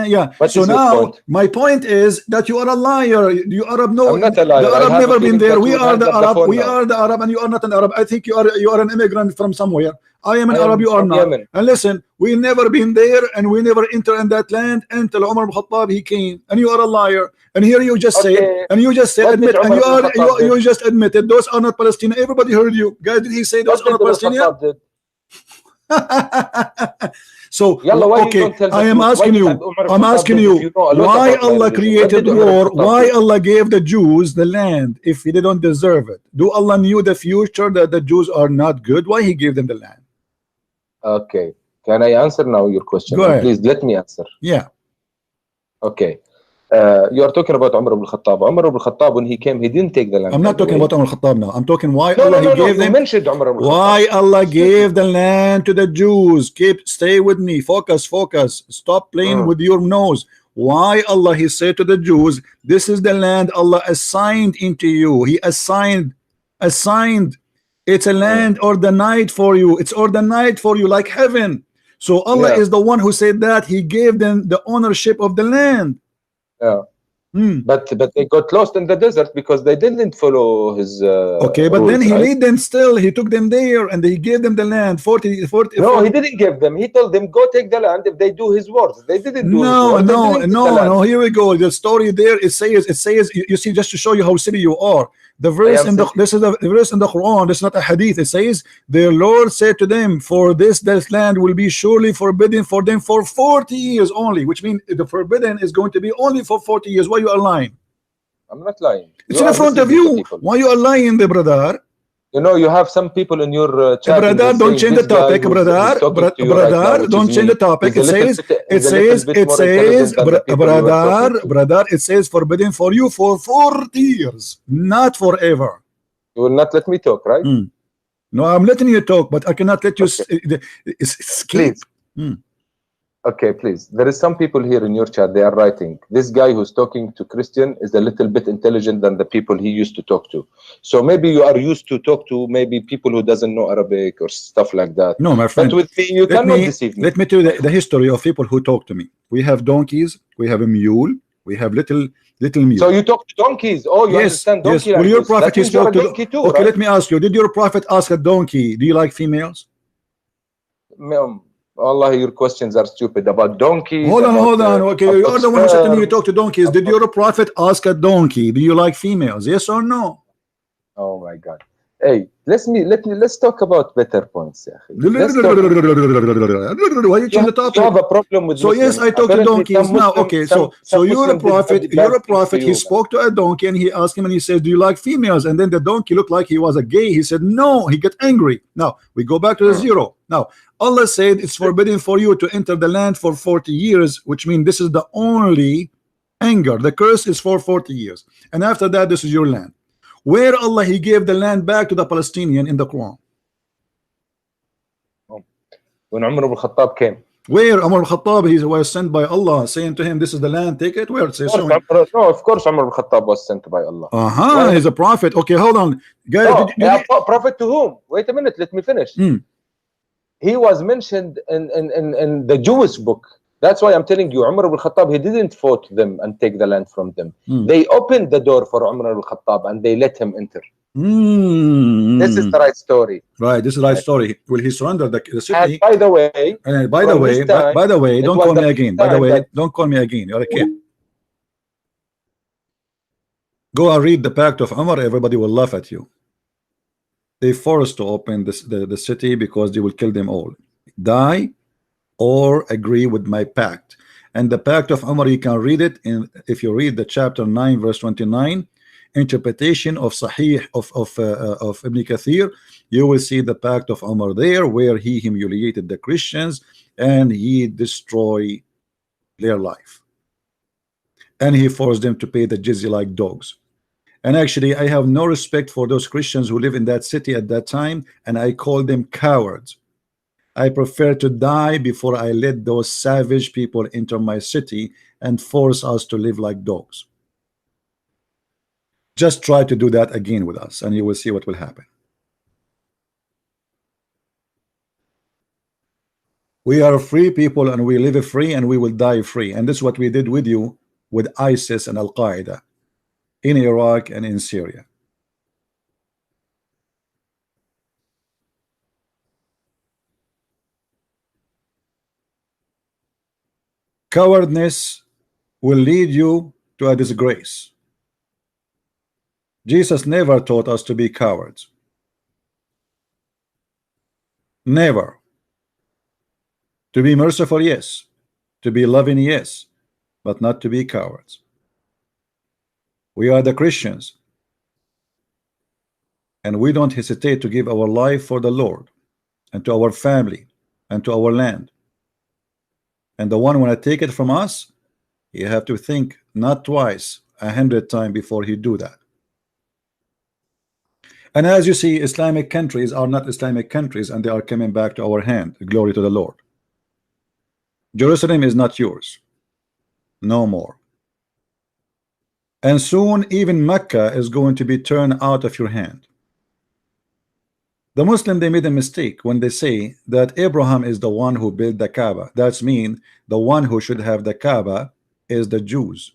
Yeah. So now my point is that you are a liar. You Arab know. I'm not a liar. The Arab never been there. We are the Arab. We are the Arab, and you are not an Arab. I think you are an immigrant from somewhere. I am an Arab. You are not. Yemen. And listen, we never been there, and we never enter in that land until Umar ibn Khattab he came. And you are a liar. And here you just say, and you just say, admit, and you just admitted those are not Palestinian. Everybody heard you, guys. Did he say those are not Palestinian? So okay, I am asking you, why Allah created war? Why Allah gave the Jews the land if they don't deserve it? Do Allah knew the future that the Jews are not good? Why He gave them the land? Okay, can I answer now your question? Go ahead. Please let me answer. Yeah. Okay. You are talking about Umar ibn Khattab. Umar ibn Khattab, when he came, he didn't take the land. I'm not talking about Umar ibn Khattab now. I'm talking why Allah He gave them. Mentioned Umar ibn Khattab. Why Allah gave the land to the Jews. Stay with me. Focus. Stop playing with your nose. Why Allah He said to the Jews, this is the land Allah assigned into you. He assigned It's a land ordained for you. It's ordained for you like heaven. So Allah is the one who said that He gave them the ownership of the land. But they got lost in the desert because they didn't follow His okay, but rules, then He right? lead them still. He took them there and He gave them the land. 40. No, He didn't give them. He told them, go take the land if they do His words. They didn't do His words. No. Here we go. The story there, it says, you see, just to show you how silly you are. The verse in this is the verse in the Quran. This is not a hadith. It says, their Lord said to them, for this land will be surely forbidden for them for 40 years only, which means the forbidden is going to be only for 40 years. Why you are lying? I'm not lying. It's in front of you. Why you are lying, the brother? You know, you have some people in your chat. Brother, don't change the topic, brother. Brother, don't change the topic. It says forbidden for you for 40 years, not forever. You will not let me talk, right? No, I'm letting you talk, but I cannot let you. Please. Okay, please. There is some people here in your chat. They are writing. This guy who's talking to Christian is a little bit intelligent than the people he used to talk to. So maybe you are used to talk to maybe people who doesn't know Arabic or stuff like that. No, my friend. But with me, you cannot deceive me. Let me tell you the history of people who talk to me. We have donkeys. We have a mule. We have little mule. So you talk to donkeys? Oh, you understand donkey? Yes. Well, your prophet he spoke to donkey too, okay, right? let me ask you. Did your prophet ask a donkey, do you like females? Allah, your questions are stupid about donkeys. Hold on. Okay, you are the one who said to me you talk to donkeys. Did your prophet ask a donkey, do you like females? Yes or no? Oh my God. Hey, let's talk about better points. Why you change the topic? You have a problem with so Muslims. Yes, I talk to donkeys now. Okay, so you're a prophet. He spoke to a donkey and he asked him and he said, do you like females? And then the donkey looked like he was a gay. He said no. He got angry. Now we go back to the zero. Now Allah said it's forbidden for you to enter the land for 40 years, which means this is the only anger. The curse is for 40 years, and after that this is your land. Where Allah He gave the land back to the Palestinian in the Quran? When Umar ibn Khattab came. Where Umar ibn Khattab, he was sent by Allah, saying to him, this is the land, take it. Where it says so? No, of course Umar ibn Khattab was sent by Allah. He's a prophet. Okay, hold on. Guys, prophet to whom? Wait a minute, let me finish. He was mentioned in the Jewish book. That's why I'm telling you, Umar ibn Khattab, he didn't vote them and take the land from them. They opened the door for Umar ibn Khattab and they let him enter. This is the right story. Right, this is the right story. Will he surrender the city? And by the way, don't call me again. By the way, don't call me again. You're a kid. Go and read the Pact of Umar. Everybody will laugh at you. They forced to open the city because they will kill them all. Die or agree with my pact. And the Pact of Umar, you can read it if you read the chapter 9 verse 29 interpretation of Sahih of Ibn Kathir, you will see the Pact of Umar there, where he humiliated the Christians and he destroyed their life and he forced them to pay the jizya like dogs. And actually I have no respect for those Christians who live in that city at that time, and I call them cowards. I prefer to die before I let those savage people enter my city and force us to live like dogs. Just try to do that again with us and you will see what will happen. We are free people and we live free and we will die free. And this is what we did with you with ISIS and Al-Qaeda in Iraq and in Syria. Cowardness will lead you to a disgrace. Jesus never taught us to be cowards. Never. To be merciful, yes. To be loving, yes. But not to be cowards. We are the Christians. And we don't hesitate to give our life for the Lord and to our family and to our land. And the one when I take it from us, you have to think not twice, 100 times before you do that. And as you see, Islamic countries are not Islamic countries and they are coming back to our hand. Glory to the Lord. Jerusalem is not yours. No more. And soon even Mecca is going to be turned out of your hand. The Muslim, they made a mistake when they say that Abraham is the one who built the Kaaba. That's mean the one who should have the Kaaba is the Jews,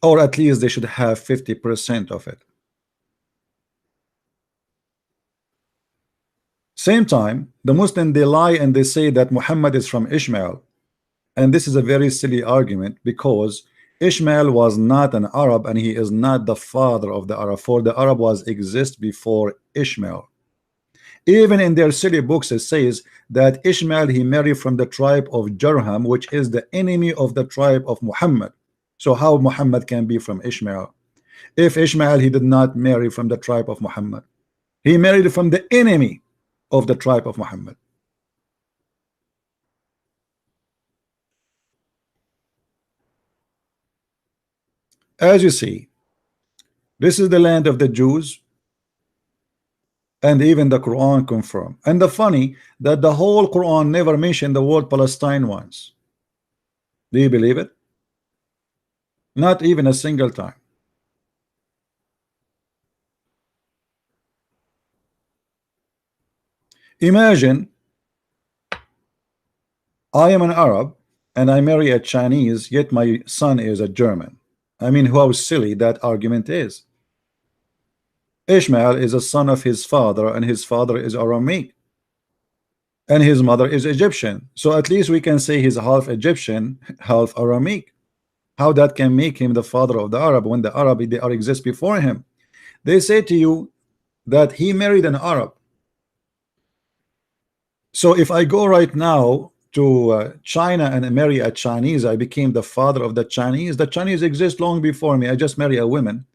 or at least they should have 50% of it. Same time, the Muslim, they lie and they say that Muhammad is from Ishmael, and this is a very silly argument, because Ishmael was not an Arab and he is not the father of the Arab, for the Arab was exist before Ishmael. Even in their silly books it says that Ishmael, he married from the tribe of Jarham, which is the enemy of the tribe of Muhammad. So how Muhammad can be from Ishmael? If Ishmael, he did not marry from the tribe of Muhammad, he married from the enemy of the tribe of Muhammad. As you see, this is the land of the Jews, and even the Quran confirm. And the funny that the whole Quran never mentioned the word Palestine once. Do you believe it? Not even a single time. Imagine I am an Arab and I marry a Chinese, yet my son is a German. I mean, how silly that argument is. Ishmael is a son of his father, and his father is Aramaic, and his mother is Egyptian. So at least we can say he's half Egyptian, half Aramaic. How that can make him the father of the Arab when the Arab, they are exist before him? They say to you that he married an Arab. So if I go right now to China and marry a Chinese, I became the father of the Chinese. The Chinese exist long before me. I just marry a woman.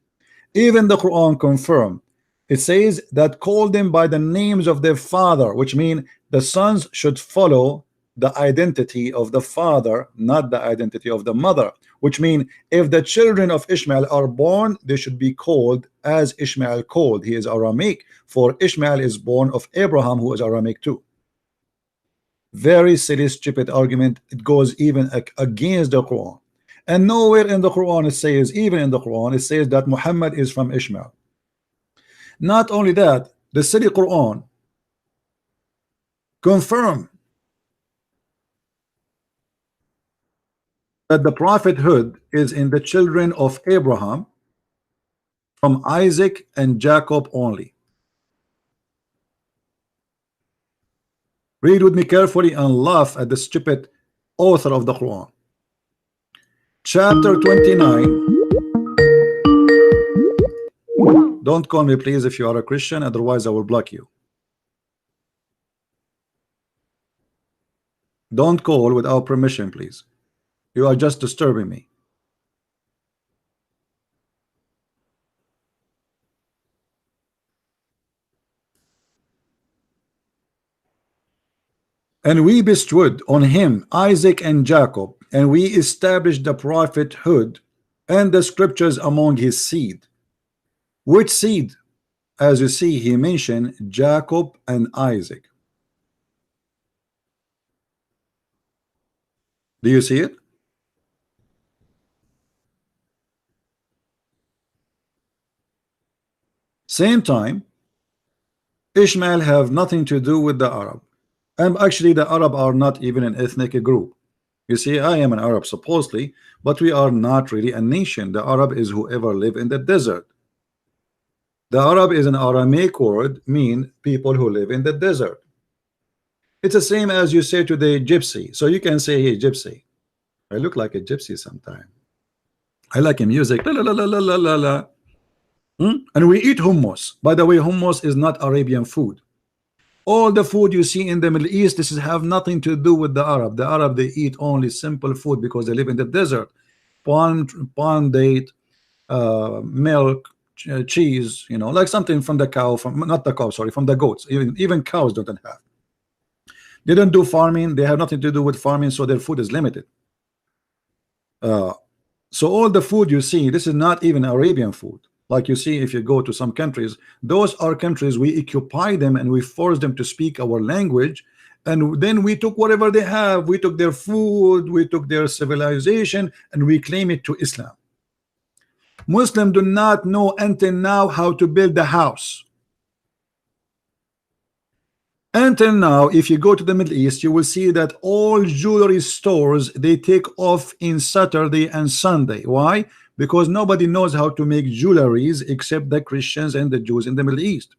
Even the Quran confirm. It says that call them by the names of their father, which mean the sons should follow the identity of the father, not the identity of the mother. Which mean if the children of Ishmael are born, they should be called as Ishmael called. He is Aramaic, for Ishmael is born of Abraham, who is Aramaic too. Very silly, stupid argument. It goes even against the Quran. And nowhere in the Quran it says, even in the Quran, it says that Muhammad is from Ishmael. Not only that, the silly Quran confirm that the prophethood is in the children of Abraham from Isaac and Jacob only. Read with me carefully and laugh at the stupid author of the Quran. Chapter 29. Don't call me please if you are a Christian, otherwise I will block you. Don't call without permission, please. You are just disturbing me. And we bestowed on him Isaac and Jacob, and we established the prophethood and the scriptures among his seed. Which seed? As you see, he mentioned Jacob and Isaac. Do you see it? Same time, Ishmael have nothing to do with the Arab. And actually the Arab are not even an ethnic group. You see, I am an Arab supposedly, but we are not really a nation. The Arab is whoever live in the desert. The Arab is an Aramaic word, mean people who live in the desert. It's the same as you say to the gypsy. So you can say, hey, gypsy. I look like a gypsy sometime. I like a music. La, la, la, la, la, la, la. And we eat hummus. By the way, hummus is not Arabian food. All the food you see in the Middle East, this is have nothing to do with the Arab. The Arab, they eat only simple food because they live in the desert. Palm date, milk, cheese, you know, like something from the cow, from not the cow, sorry, from the goats. Even cows don't have. They don't do farming. They have nothing to do with farming, so their food is limited. So all the food you see, this is not even Arabian food. Like you see, if you go to some countries, those are countries we occupy them and we force them to speak our language, and then we took whatever they have. We took their food, we took their civilization, and we claim it to Islam. Muslims do not know until now how to build a house. Until now, if you go to the Middle East, you will see that all jewelry stores, they take off in Saturday and Sunday. Why? Because nobody knows how to make jewelries except the Christians and the Jews in the Middle East.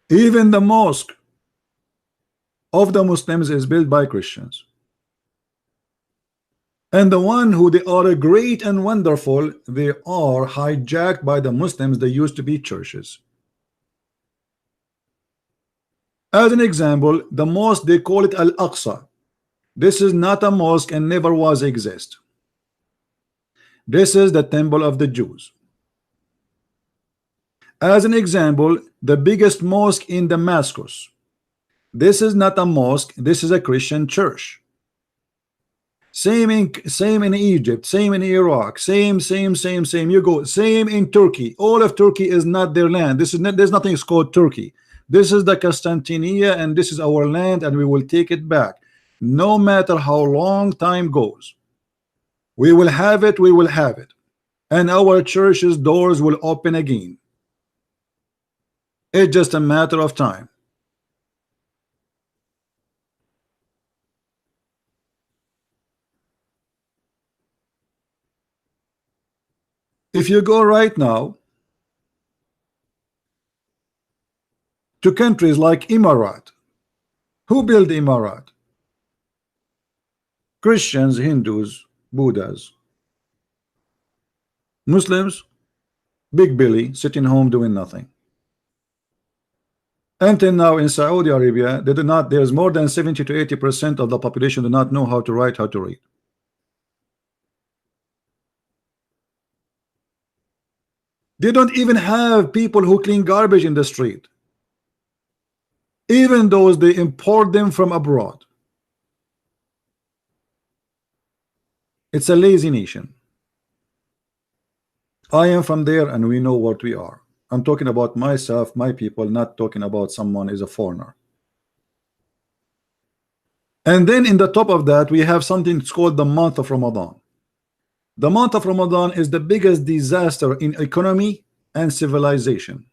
Even the mosque of the Muslims is built by Christians. And the one who they are great and wonderful, they are hijacked by the Muslims. They used to be churches. As an example, the mosque, they call it Al-Aqsa. This is not a mosque and never was exist. This is the temple of the Jews. As an example, the biggest mosque in Damascus. This is not a mosque, this is a Christian church. Same in Egypt, same in Iraq, same. You go, same in Turkey. All of Turkey is not their land. This is not, there's nothing called Turkey. This is the Constantinia, and this is our land, and we will take it back. No matter how long time goes, we will have it, and our church's doors will open again. It's just a matter of time. If you go right now to countries like Emirat, who built Emirat? Christians, Hindus, Buddhas. Muslims, Big Billy sitting home doing nothing. Until now in Saudi Arabia, they do not, there's more than 70 to 80% of the population do not know how to write, how to read. They don't even have people who clean garbage in the street. Even those, they import them from abroad. It's a lazy nation. I am from there and we know what we are. I'm talking about myself, my people, not talking about someone is a foreigner. And then in the top of that, we have something called the month of Ramadan. The month of Ramadan is the biggest disaster in economy and civilization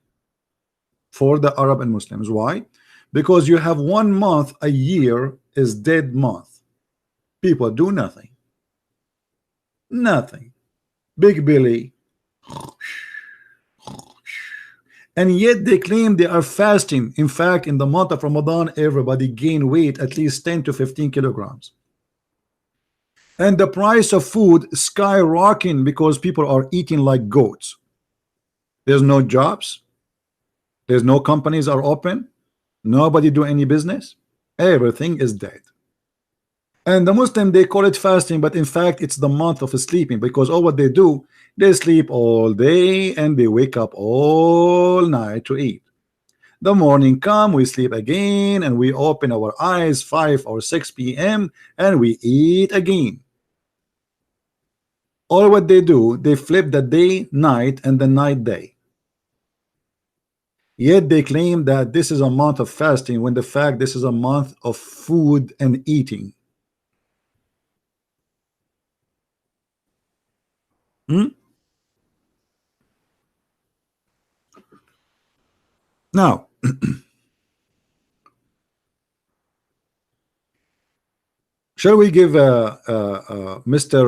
for the Arab and Muslims. Why? Because you have 1 month a year is dead month. People do nothing. Nothing. Big Billy. And yet they claim they are fasting. In fact, in the month of Ramadan, everybody gain weight at least 10 to 15 kilograms. And the price of food skyrocketing because people are eating like goats. There's no jobs. There's no companies are open. Nobody do any business. Everything is dead. And the Muslim, they call it fasting, but in fact it's the month of sleeping, because all what they do, they sleep all day and they wake up all night to eat. The morning come, we sleep again, and we open our eyes 5 or 6 p.m. and we eat again. All what they do, they flip the day night and the night day. Yet they claim that this is a month of fasting, when the fact this is a month of food and eating. Now, shall we give Mr.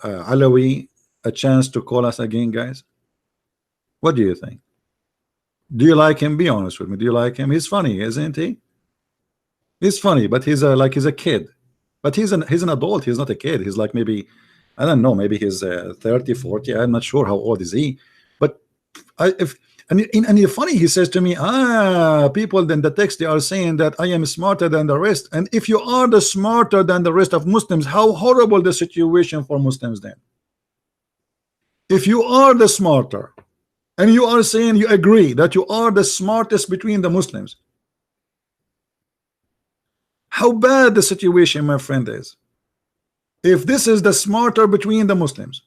Alawi a chance to call us again, guys? What do you think? Do you like him? Be honest with me. Do you like him? He's funny, isn't he? He's funny, but he's like he's a kid. But he's an adult. He's not a kid. He's like, maybe, I don't know, maybe he's 30, 40. I'm not sure how old is he. But funny, he says to me, people then the text, they are saying that I am smarter than the rest. And if you are the smarter than the rest of Muslims, how horrible the situation for Muslims then. If you are the smarter and you are saying you agree that you are the smartest between the Muslims, how bad the situation, my friend, is. If this is the smarter between the Muslims,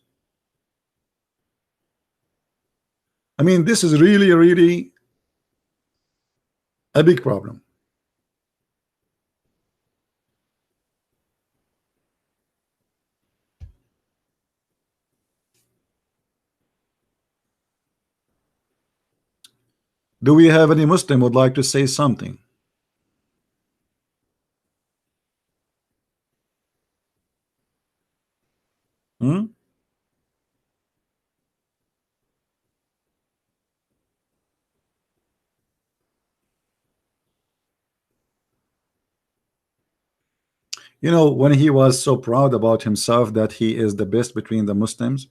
I mean, this is really, really a big problem. Do we have any Muslim would like to say something? Hmm? You know, when he was so proud about himself that he is the best between the Muslims,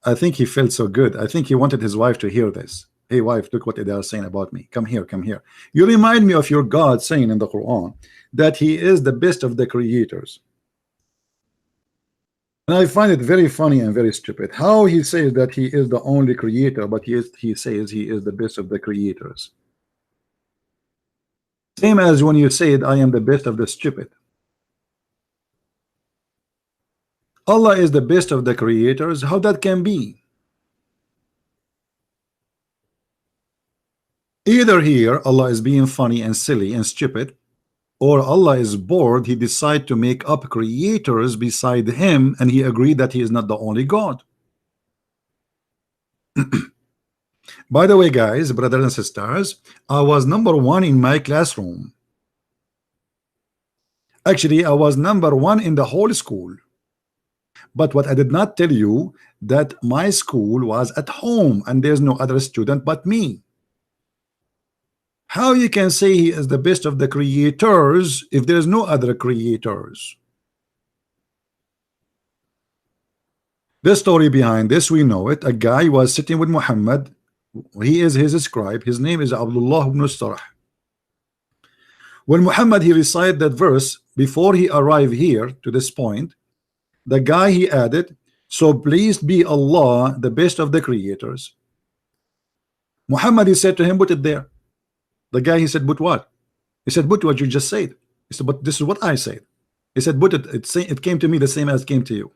I think he felt so good. I think he wanted his wife to hear this. Hey wife, look what they are saying about me. Come here, come here. You remind me of your God saying in the Quran that he is the best of the creators. And I find it very funny and very stupid how he says that he is the only creator, but he says he is the best of the creators. Same as when you said I am the best of the stupid. Allah is the best of the creators. How that can be? Either here Allah is being funny and silly and stupid, or Allah is bored, he decided to make up creators beside him, and he agreed that he is not the only God. By the way, guys, brothers and sisters, I was #1 in my classroom. Actually, I was #1 in the whole school. But what I did not tell you, that my school was at home and there's no other student but me. How you can say he is the best of the creators if there's no other creators? The story behind this, we know it. A guy was sitting with Muhammad. He is his scribe. His name is Abdullah ibn Sarh. When Muhammad he recited that verse before he arrived here to this point, the guy he added, so pleased be Allah, the best of the creators. Muhammad he said to him, put it there. The guy he said, but what? He said, but what you just said. He said, but this is what I said. He said, but it came to me the same as it came to you.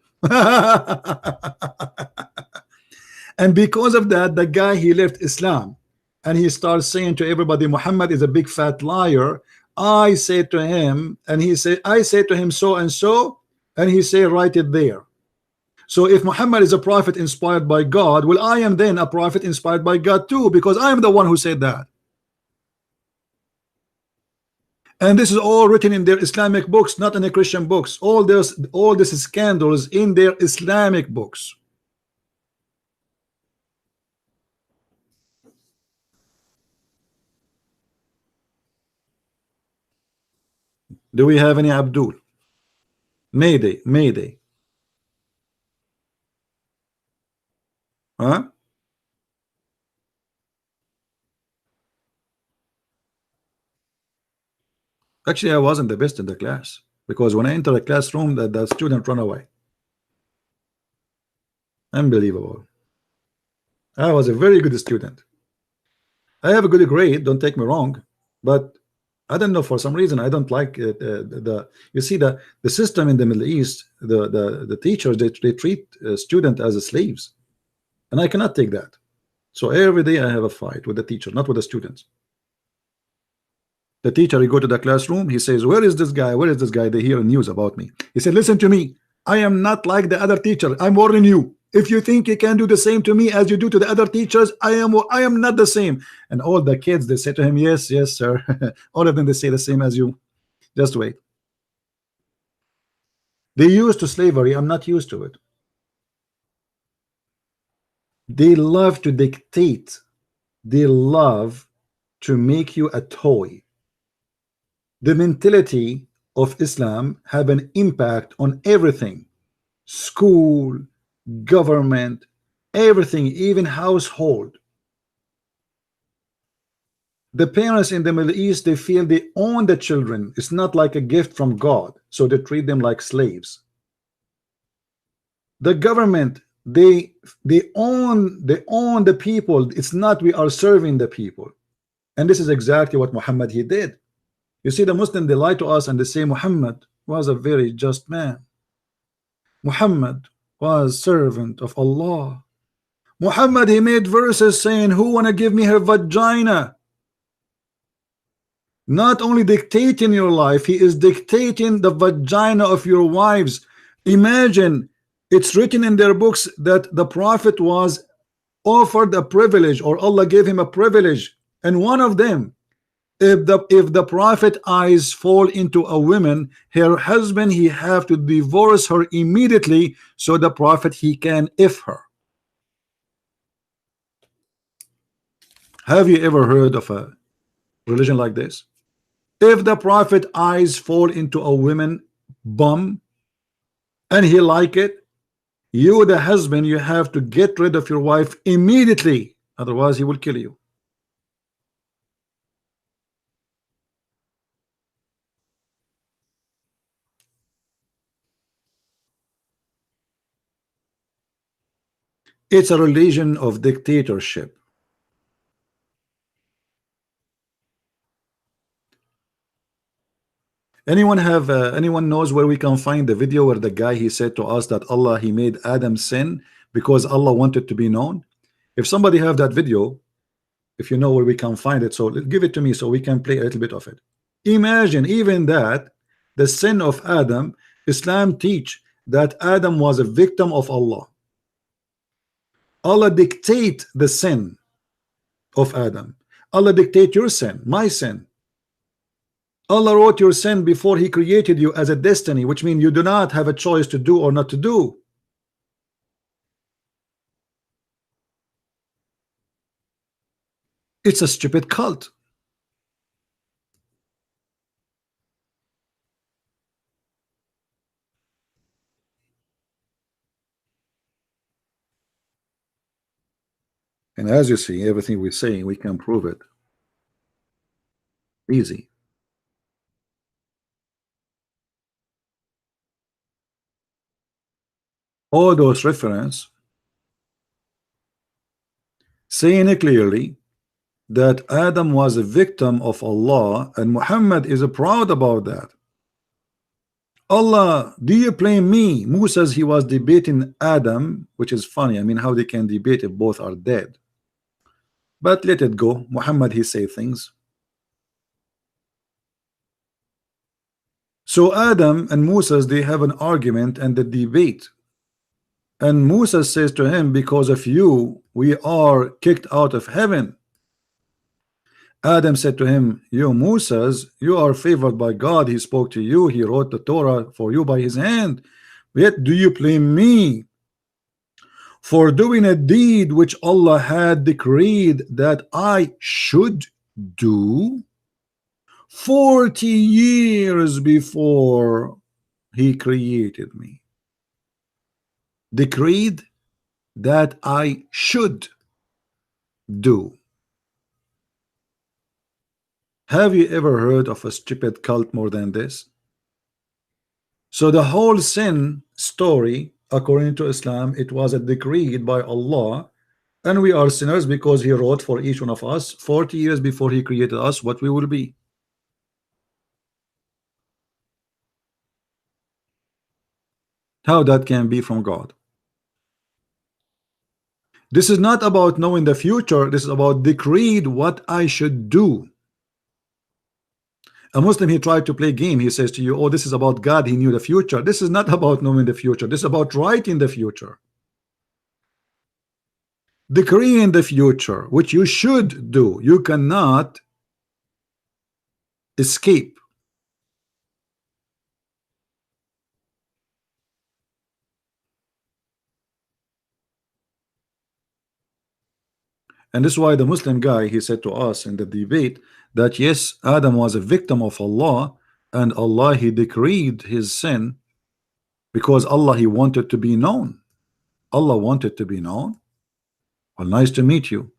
And because of that, the guy he left Islam and he starts saying to everybody, Muhammad is a big fat liar. I said to him, and he said, I said to him so and so, and he said, write it there. So if Muhammad is a prophet inspired by God, well, I am then a prophet inspired by God too, because I am the one who said that. And this is all written in their Islamic books, not in the Christian books. All this scandals in their Islamic books. Do we have any Abdul? Mayday, Mayday. Huh? Actually, I wasn't the best in the class, because when I enter the classroom, the student run away. Unbelievable. I was a very good student. I have a good grade, don't take me wrong, but I don't know, for some reason I don't like you see the system in the Middle East, the teachers, they treat student as slaves, and I cannot take that. So every day I have a fight with the teacher, not with the students. The teacher, he go to the classroom, he says, where is this guy? Where is this guy? They hear news about me. He said, listen to me, I am not like the other teacher. I'm warning you. If you think you can do the same to me as you do to the other teachers, I am not the same. And all the kids, they say to him, yes, yes, sir. All of them, they say the same as you. Just wait. They used to slavery. I'm not used to it. They love to dictate. They love to make you a toy. The mentality of Islam have an impact on everything. School, government, everything, even household. The parents in the Middle East, they feel they own the children. It's not like a gift from God, so they treat them like slaves. The government, they own the people. It's not we are serving the people. And this is exactly what Muhammad he did. You see, the Muslim, they lie to us and they say Muhammad was a very just man. Muhammad was servant of Allah. Muhammad, he made verses saying, who wanna give me her vagina? Not only dictating your life, he is dictating the vagina of your wives. Imagine, it's written in their books that the prophet was offered a privilege, or Allah gave him a privilege And one of them, if the prophet eyes fall into a woman, her husband, he have to divorce her immediately, so the prophet he can if her. Have you ever heard of a religion like this? If the prophet eyes fall into a woman bum and he like it, you the husband, you have to get rid of your wife immediately, otherwise he will kill you. It's a religion of dictatorship. Anyone knows where we can find the video where the guy he said to us that Allah he made Adam sin because Allah wanted to be known? If somebody have that video, if you know where we can find it, so give it to me so we can play a little bit of it. Imagine even that the sin of Adam, Islam teach that Adam was a victim of Allah. Allah dictate the sin of Adam. Allah dictate your sin, my sin. Allah wrote your sin before he created you as a destiny, which means you do not have a choice to do or not to do. It's a stupid cult. And as you see, everything we say, we can prove it. Easy. All those references saying it clearly that Adam was a victim of Allah, and Muhammad is proud about that. Allah, do you blame me? Musa says he was debating Adam, which is funny. I mean, how they can debate if both are dead? But let it go. Muhammad, he say things. So Adam and Musa, they have an argument and the debate. And Musa says to him, because of you, we are kicked out of heaven. Adam said to him, you Moses, you are favored by God. He spoke to you. He wrote the Torah for you by his hand. Yet do you blame me for doing a deed which Allah had decreed that I should do 40 years before he created me? Decreed that I should do. Have you ever heard of a stupid cult more than this? So the whole sin story, according to Islam, it was a decreed by Allah, and we are sinners because he wrote for each one of us 40 years before he created us what we will be. How that can be from God? This is not about knowing the future. This is about decreed what I should do. A Muslim, he tried to play game. He says to you, oh, this is about God. He knew the future. This is not about knowing the future. This is about writing the future. Decreeing the future, which you should do. You cannot escape. And this is why the Muslim guy, he said to us in the debate that yes, Adam was a victim of Allah, and Allah he decreed his sin because Allah he wanted to be known. Allah wanted to be known. Well, nice to meet you.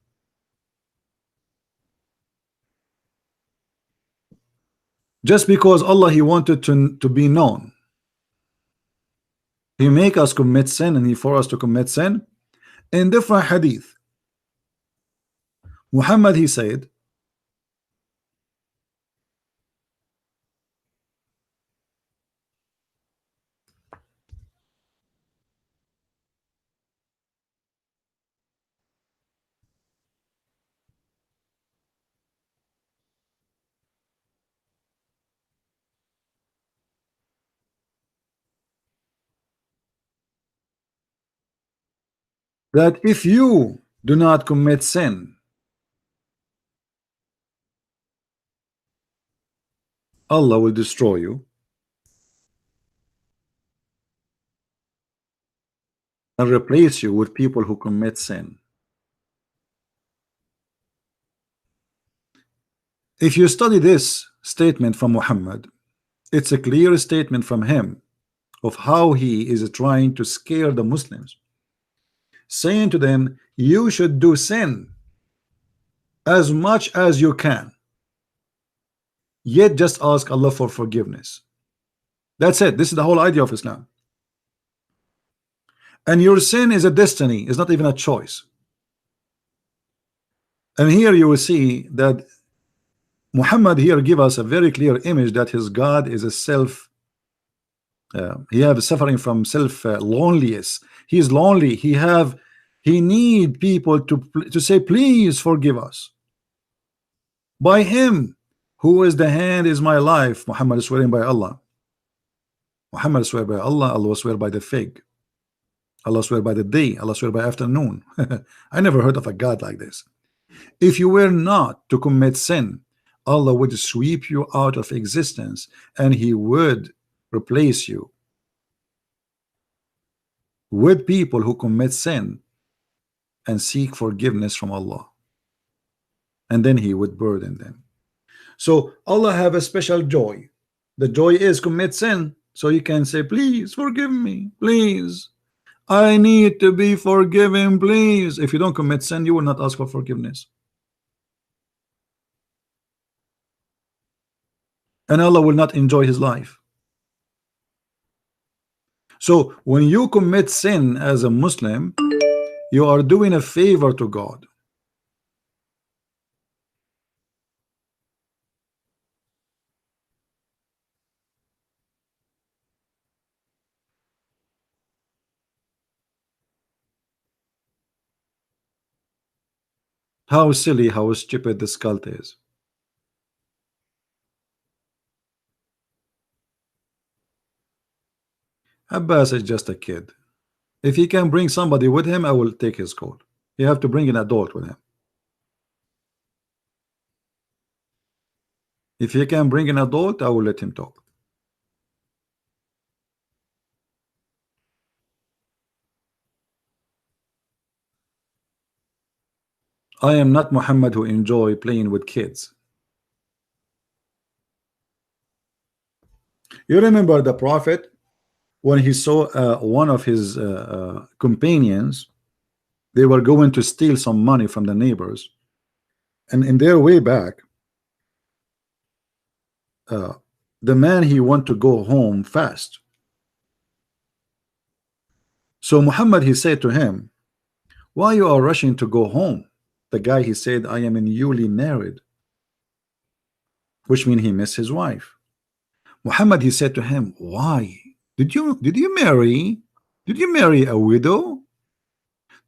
Just because Allah he wanted to be known, he make us commit sin and he forced us to commit sin. In different hadith, Muhammad he said that if you do not commit sin, Allah will destroy you and replace you with people who commit sin. If you study this statement from Muhammad, it's a clear statement from him of how he is trying to scare the Muslims, saying to them, you should do sin as much as you can, yet just ask Allah for forgiveness. That's it. This is the whole idea of Islam. And your sin is a destiny, it's not even a choice. And here you will see that Muhammad here give us a very clear image that his God is a self. He have suffering from self loneliness. He is lonely. He need people to say, please forgive us. By him, who is the hand is my life. Muhammad is swearing by Allah. Muhammad swear by Allah. Allah swear by the fig. Allah swear by the day. Allah swear by afternoon. I never heard of a God like this. If you were not to commit sin, Allah would sweep you out of existence and he would replace you with people who commit sin and seek forgiveness from Allah, and then he would burden them. So Allah have a special joy. The joy is commit sin, so you can say, please forgive me, please, I need to be forgiven, please. If you don't commit sin, you will not ask for forgiveness, and Allah will not enjoy his life. So when you commit sin as a Muslim, you are doing a favor to God. How silly, how stupid this cult is. Abbas is just a kid. If he can bring somebody with him, I will take his call. You have to bring an adult with him. If he can bring an adult, I will let him talk. I am not Muhammad who enjoy playing with kids. You remember the Prophet when he saw one of his companions, they were going to steal some money from the neighbors, and in their way back, the man, he want to go home fast. So Muhammad, he said to him, why you are rushing to go home? The guy, he said, I am newly married, which means he missed his wife. Muhammad, he said to him, why did you marry a widow?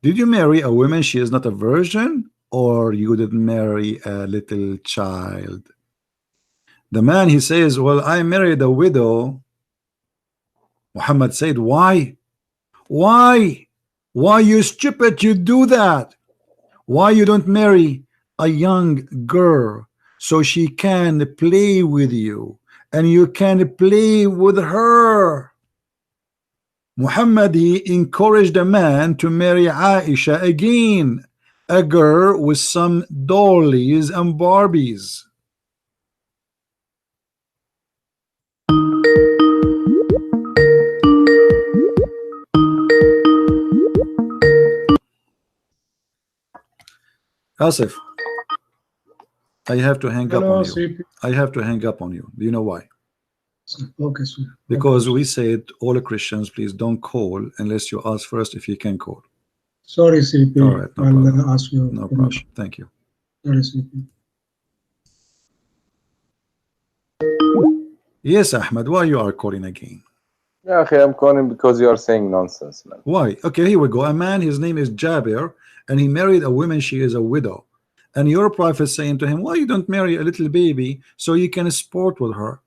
Did you marry a woman she is not a virgin, or you did marry a little child? The man, he says, well, I married a widow. Muhammad said, why you stupid, you do that? Why you don't marry a young girl so she can play with you and you can play with her? Muhammad, he encouraged a man to marry Aisha again, a girl with some dollies and Barbies. Asif, I have to hang up on you. I have to hang up on you. Do you know why? Okay, sir. Because we said all Christians, please don't call unless you ask first if you can call. Sorry, CP. All right, no problem. I'll ask you. No problem. Thank you. Sorry, CP. Yes, Ahmed, why you are calling again? Yeah, okay, I'm calling because you are saying nonsense, man. Why? Okay, here we go. A man, his name is Jabir, and he married a woman, she is a widow. And your prophet saying to him, why you don't marry a little baby so you can sport with her?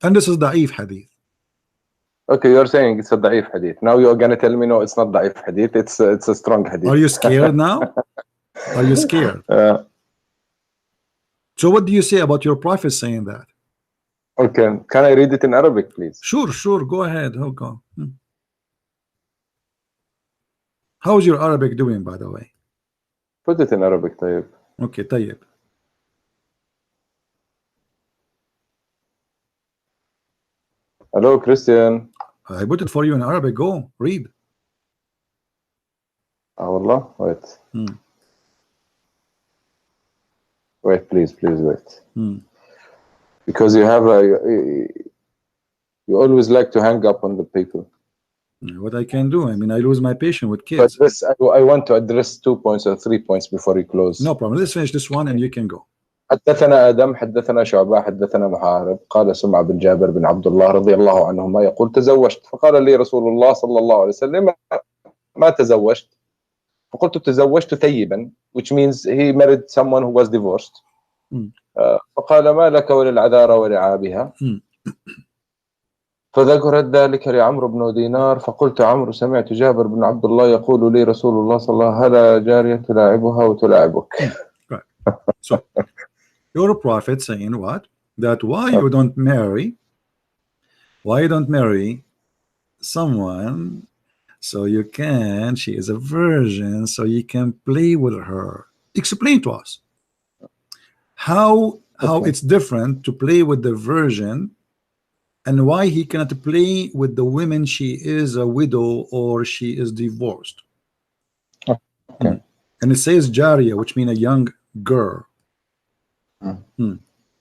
And this is da'if hadith. Okay, you're saying it's a da'if hadith. Now you're gonna tell me no, it's not da'if hadith. It's a strong hadith. Are you scared now? Are you scared? So what do you say about your prophet saying that? Okay, can I read it in Arabic, please? Sure, go ahead. How's your Arabic doing, by the way? Put it in Arabic, طيب. Okay, طيب. Hello, Christian. I put it for you in Arabic. Go read. Wallah, wait. Wait, please wait. Because you have you always like to hang up on the people. What I can do? I mean, I lose my patience with kids. But this, I want to address 2 points or 3 points before you close. No problem. Let's finish this one and you can go. حدثنا آدم حدثنا شعبة حدثنا محارب قال سمع بن جابر بن عبد الله رضي الله عنهما يقول تزوجت فقال لي رسول الله صلى الله عليه وسلم ما تزوجت فقلت تزوجت ثيبا, which means he married someone who was divorced. فقال ما لك وللعذارى ولعابها فذكرت ذلك لعمرو بن دينار فقلت عمرو سمعت جابر بن عبد الله يقول لي رسول الله صلى الله عليه وسلم هلا جارية تلاعبها وتلاعبك. Right. So your prophet saying what? That why you don't marry someone so you can, she is a virgin, so you can play with her. Explain to us how it's different to play with the virgin and why he cannot play with the women she is a widow or she is divorced. Okay. And it says Jariya, which means a young girl.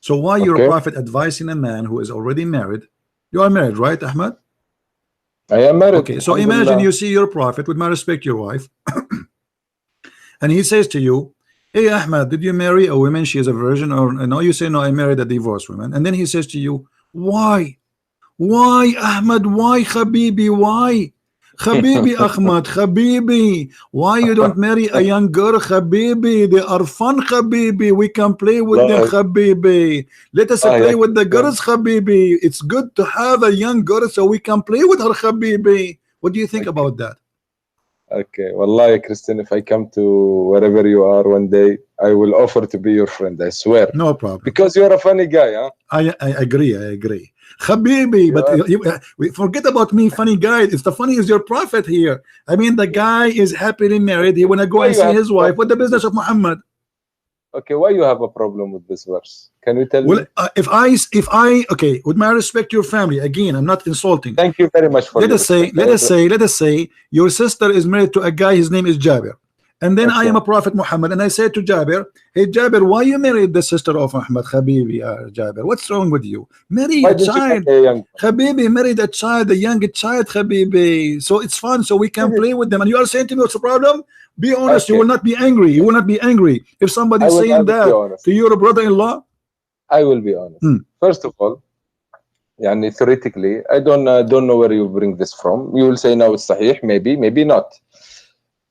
So why your prophet advising a man who is already married? You are married, right, Ahmad? I am married. Okay, so imagine you see your prophet, with my respect, your wife, and he says to you, hey Ahmad, did you marry a woman, she is a virgin? Or no, you say no, I married a divorced woman. And then he says to you, why Ahmad, why Habibi, why Habibi Ahmad, Habibi, why you don't marry a young girl, Habibi? They are fun, Habibi, we can play with them, Habibi. Let us play with the girls, Habibi. It's good to have a young girl so we can play with her, Habibi. What do you think about that? Okay, Wallahi, Christian, if I come to wherever you are one day, I will offer to be your friend, I swear. No problem. Because you're a funny guy, huh? I agree. Habibi, but forget about me, funny guy. It's the funny is your prophet here. I mean, the guy is happily married. He wanna go and see his wife. What the business of Muhammad? Okay, why you have a problem with this verse? Can you tell me? If I okay, with my respect, your family. Again, I'm not insulting. Thank you very much for. Let us say your sister is married to a guy. His name is Jabir. And then I am a prophet Muhammad, and I said to Jabir, hey Jabir, why you married the sister of Muhammad? Habibi, Jabir, what's wrong with you? Marry a child. Habibi, married a child, a young child, Habibi. So it's fun, so we can play with them. And you are saying to me, what's the problem? Be honest, you will not be angry. You will not be angry if somebody is saying that to your brother-in-law. I will be honest. First of all, theoretically, I don't know where you bring this from. You will say now it's sahih, maybe not.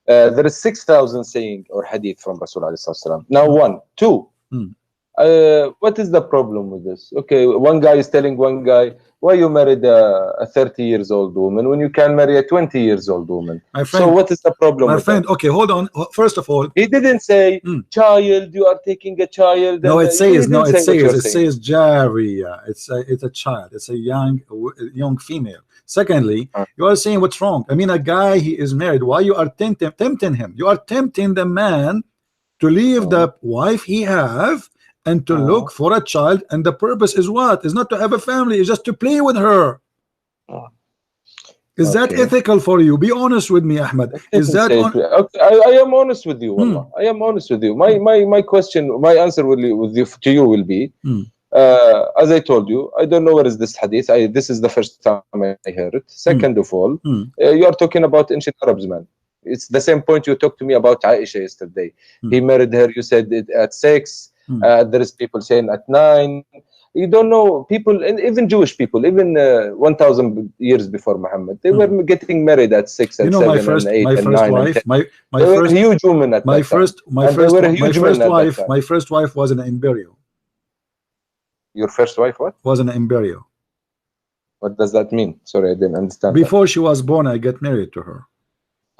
There is 6,000 saying or hadith from Rasul alayhi salam. Now 1, 2. What is the problem with this? Okay, one guy is telling one guy, why you married a 30 years old woman when you can marry a 20 years old woman? My friend, so what is the problem? My friend, okay, hold on. First of all, he didn't say child. You are taking a child. No, it says Jariya. It's a child. It's a young female. Secondly, you are saying what's wrong? I mean, a guy, he is married. Why you are tempting him? You are tempting the man to leave the wife he have and to look for a child. And the purpose is what? Is not to have a family. It's just to play with her. Is that ethical for you? Be honest with me, Ahmad. Is that I am honest with you. I am honest with you. My question, my answer to you will be. As I told you, I don't know where is this hadith. This is the first time I heard it. Second of all, you are talking about ancient Arabs, man. It's the same point you talked to me about Aisha yesterday. He married her, you said it at 6. There is people saying at 9. You don't know people, and even Jewish people, even 1,000 years before Muhammad, they were getting married at 6 and 7 and 8 and 9 and 10. They were huge women at that time. My first wife was an embryo. Your first wife what? Was an embryo. What does that mean? Sorry, I didn't understand. Before she was born, I got married to her.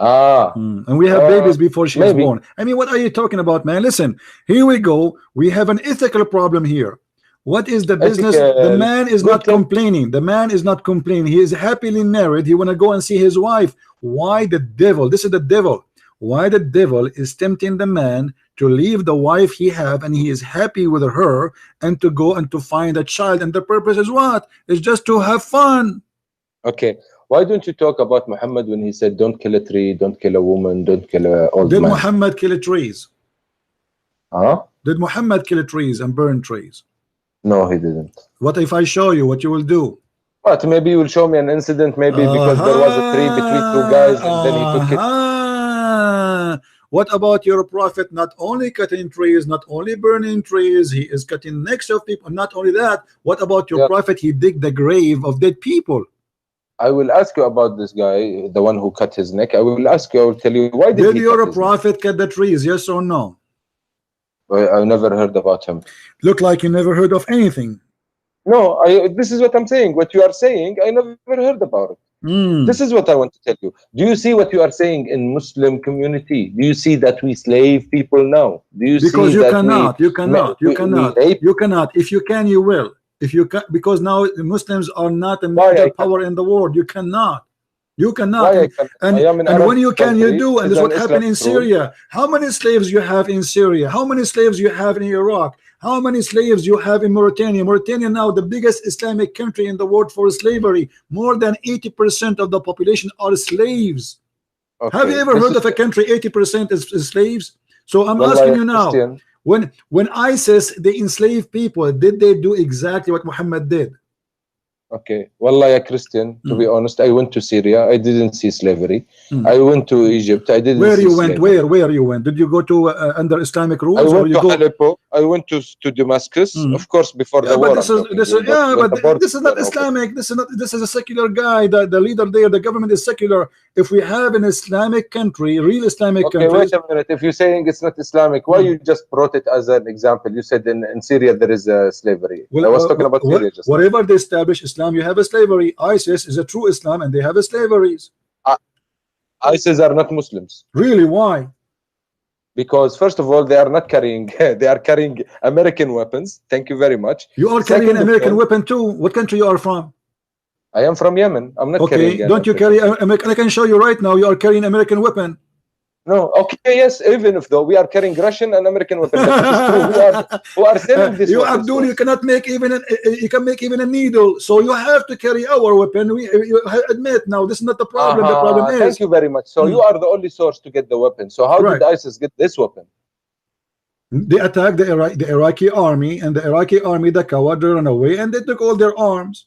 And we have babies before she is maybe. born. I mean, what are you talking about, man? Listen, here we go. We have an ethical problem here. What is the business? The man is not complaining. The man is not complaining. He is happily married. He want to go and see his wife. Why the devil? This is the devil. Why the devil is tempting the man to leave the wife he have and he is happy with her and to go and to find a child, and the purpose is what? It's just to have fun. Okay. Why don't you talk about Muhammad when he said, don't kill a tree, don't kill a woman, don't kill a old man? Did Muhammad kill trees? Did Muhammad kill trees and burn trees? No, he didn't. What if I show you what you will do? What? Maybe you will show me an incident, maybe because there was a tree between two guys and then he took it. What about your prophet? Not only cutting trees, not only burning trees, he is cutting necks of people. Not only that, what about your prophet? He dig the grave of dead people. I will ask you about this guy, the one who cut his neck. I will ask you, I will tell you, why did your prophet cut the trees? Yes or no? I never heard about him. Look like you never heard of anything. No, this is what I'm saying. What you are saying, I never heard about it. This is what I want to tell you. Do you see what you are saying in Muslim community? Do you see that we slave people now? Do you because see you that cannot, you cannot. You cannot. If you can, you will. If you can, because now the Muslims are not a major power in the world. You cannot. You cannot. And when you can, you do. And this is what happened in Syria. How many slaves you have in Syria? How many slaves you have in Iraq? How many slaves you have in Mauritania? Mauritania now the biggest Islamic country in the world for slavery. More than 80% of the population are slaves. Okay. Have you ever heard of a country 80% is slaves? So I'm asking you now, when ISIS they enslave people, did they do exactly what Muhammad did? Okay, well, a Christian, to be honest, I went to Syria. I didn't see slavery. I went to Egypt. I didn't. Where you went? Where you went? Did you go to under Islamic rules? I went to Aleppo. I went to Damascus. Of course, before the war. This is not Islamic. This is not. This is a secular guy. The leader there, the government is secular. If we have an Islamic country, real Islamic country. Okay, wait a minute. If you're saying it's not Islamic, why you just brought it as an example? You said in Syria there is slavery. Well, I was talking about Syria just whatever they establish Islam, you have a slavery. ISIS is a true Islam, and they have a slaveries. ISIS are not Muslims. Really? Why? Because first of all, they are not carrying. They are carrying American weapons. Thank you very much. You are carrying American weapon too. What country you are from? I am from Yemen. I'm not carrying. Okay, don't you carry American? I can show you right now. You are carrying American weapon. No, okay, yes, even if though we are carrying Russian and American weapons, who are selling this. You Abdul, you cannot make even you can make even a needle, so you have to carry our weapon. You admit now this is not the problem. The problem is. Thank you very much. So you are the only source to get the weapon. So how did ISIS get this weapon? They attacked the Iraqi army, and the Iraqi army, the coward, ran away, and they took all their arms.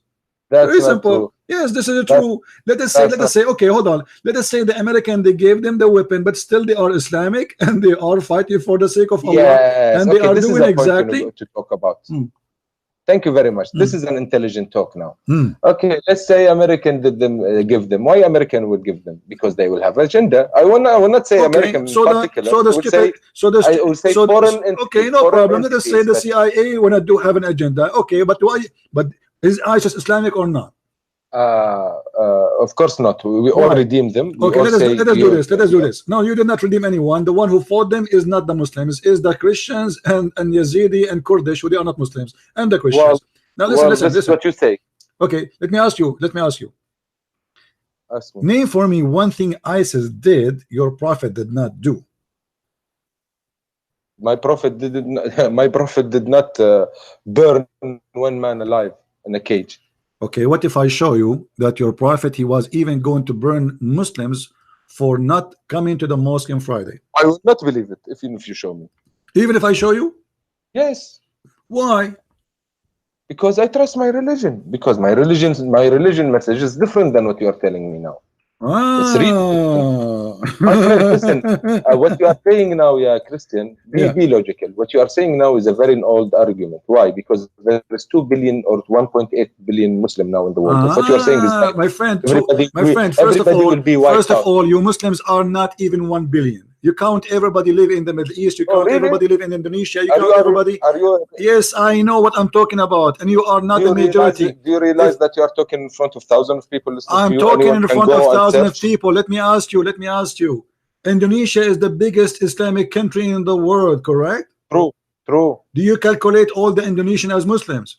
That's very simple. True. Yes, this is true. Let us say, okay, hold on. Let us say the American, they gave them the weapon, but still they are Islamic and they are fighting for the sake of Allah. Yes. And they are doing exactly to talk about. Thank you very much. This is an intelligent talk now. Okay, let's say American did them give them. Why American would give them? Because they will have agenda. I will not say American in particular. I will say foreign. Okay, no problem. Let us say the CIA wanna have an agenda. Okay, but why? But is ISIS Islamic or not? Of course not. We all redeem them. Okay, let us do this. No, you did not redeem anyone. The one who fought them is not the Muslims, is the Christians and Yazidi and Kurdish, who they are not Muslims, and the Christians. Now listen. This is what you say. Okay, let me ask you. Ask me. Name for me one thing ISIS did your prophet did not do. My prophet did not burn one man alive in a cage. Okay, what if I show you that your prophet, he was even going to burn Muslims for not coming to the mosque on Friday? I will not believe it, even if you show me. Even if I show you? Yes. Why? Because I trust my religion. Because my religion message is different than what you are telling me now. It's really listen, what you are saying now, Christian, be logical. What you are saying now is a very old argument. Why? Because there is 2 billion or 1.8 billion Muslim now in the world. What you are saying is my friend, first of all, you Muslims are not even 1 billion. You count everybody live in the Middle East. You Oh, count really? everybody live in Indonesia. You Are count you, everybody. are you, Yes, I know what I'm talking about, and you are not do the you realize, majority. do you realize that you are talking in front of thousands of people listening to I'm you? talking Anyone in can front of go and thousands of search. people. Let me ask you. Let me ask you. Indonesia is the biggest Islamic country in the world, correct? True, true. Do you calculate all the Indonesian as Muslims?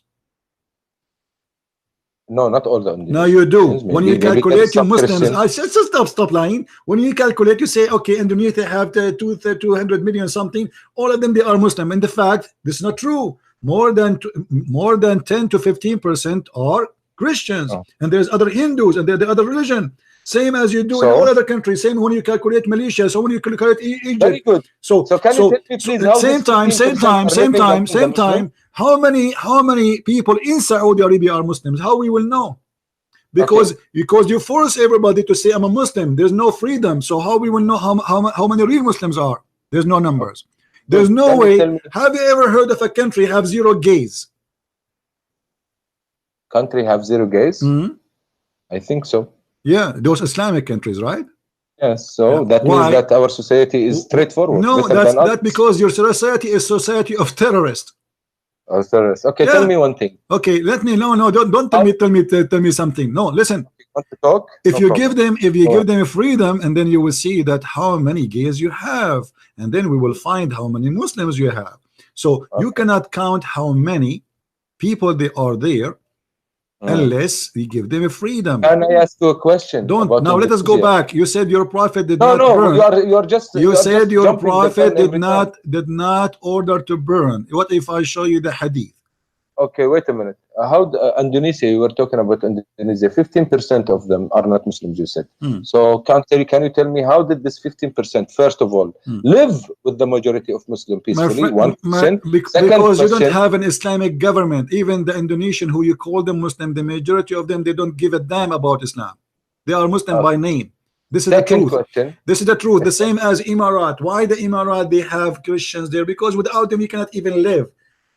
No, not all the No, you do. Indonesians. When Maybe, you maybe there is calculate your some Muslims, Christians. I said, stop lying. When you calculate, you say, okay, Indonesia have 200 million something. All of them, they are Muslim. And the fact, this is not true. More than 10 to 15% are Christians, Oh. and there's other Hindus, and there's the other religion. Same as you do in So? all other countries. Same when you calculate Malaysia. So when you calculate Egypt. Very good. So can you tell me, please, how same this 15% are same living among the time. How many people in Saudi Arabia are Muslims? How we will know? Because you force everybody to say I'm a Muslim. There's no freedom. So how we will know how many real Muslims are? There's no numbers. There's no Can you way. tell me- Have you ever heard of a country have 0 gays? Country have 0 gays? Mhm. I think so. Yeah, those Islamic countries, right? Yes. So Yeah. that Why? means that our society is straightforward. No, better than us. that's because your society is society of terrorists. Oh, sorry. Okay, Yeah. tell me one thing. Okay, let me don't tell me something. No, listen. You want to talk? If No you problem. give them freedom, and then you will see that how many gays you have, and then we will find how many Muslims you have. So you cannot count how many people they are there unless we give them a freedom. Can I ask you a question? Don't about now. Let us go Indonesia? back. You said your prophet did No, not no. burn. You are just. You are said just your jumping the prophet gun every time. did not order to burn. What if I show you the hadith? Okay, wait a minute. How Indonesia? You were talking about Indonesia. 15% of them are not Muslims. You said. So can you tell me how did this 15% first of all live with the majority of Muslim peacefully? 1%. Because you don't have an Islamic government. Even the Indonesian who you call them Muslim, the majority of them, they don't give a damn about Islam. They are Muslim by name. This is the truth. Question. This is the truth. The same as Emirat. Why the Emirat they have Christians there? Because without them you cannot even live.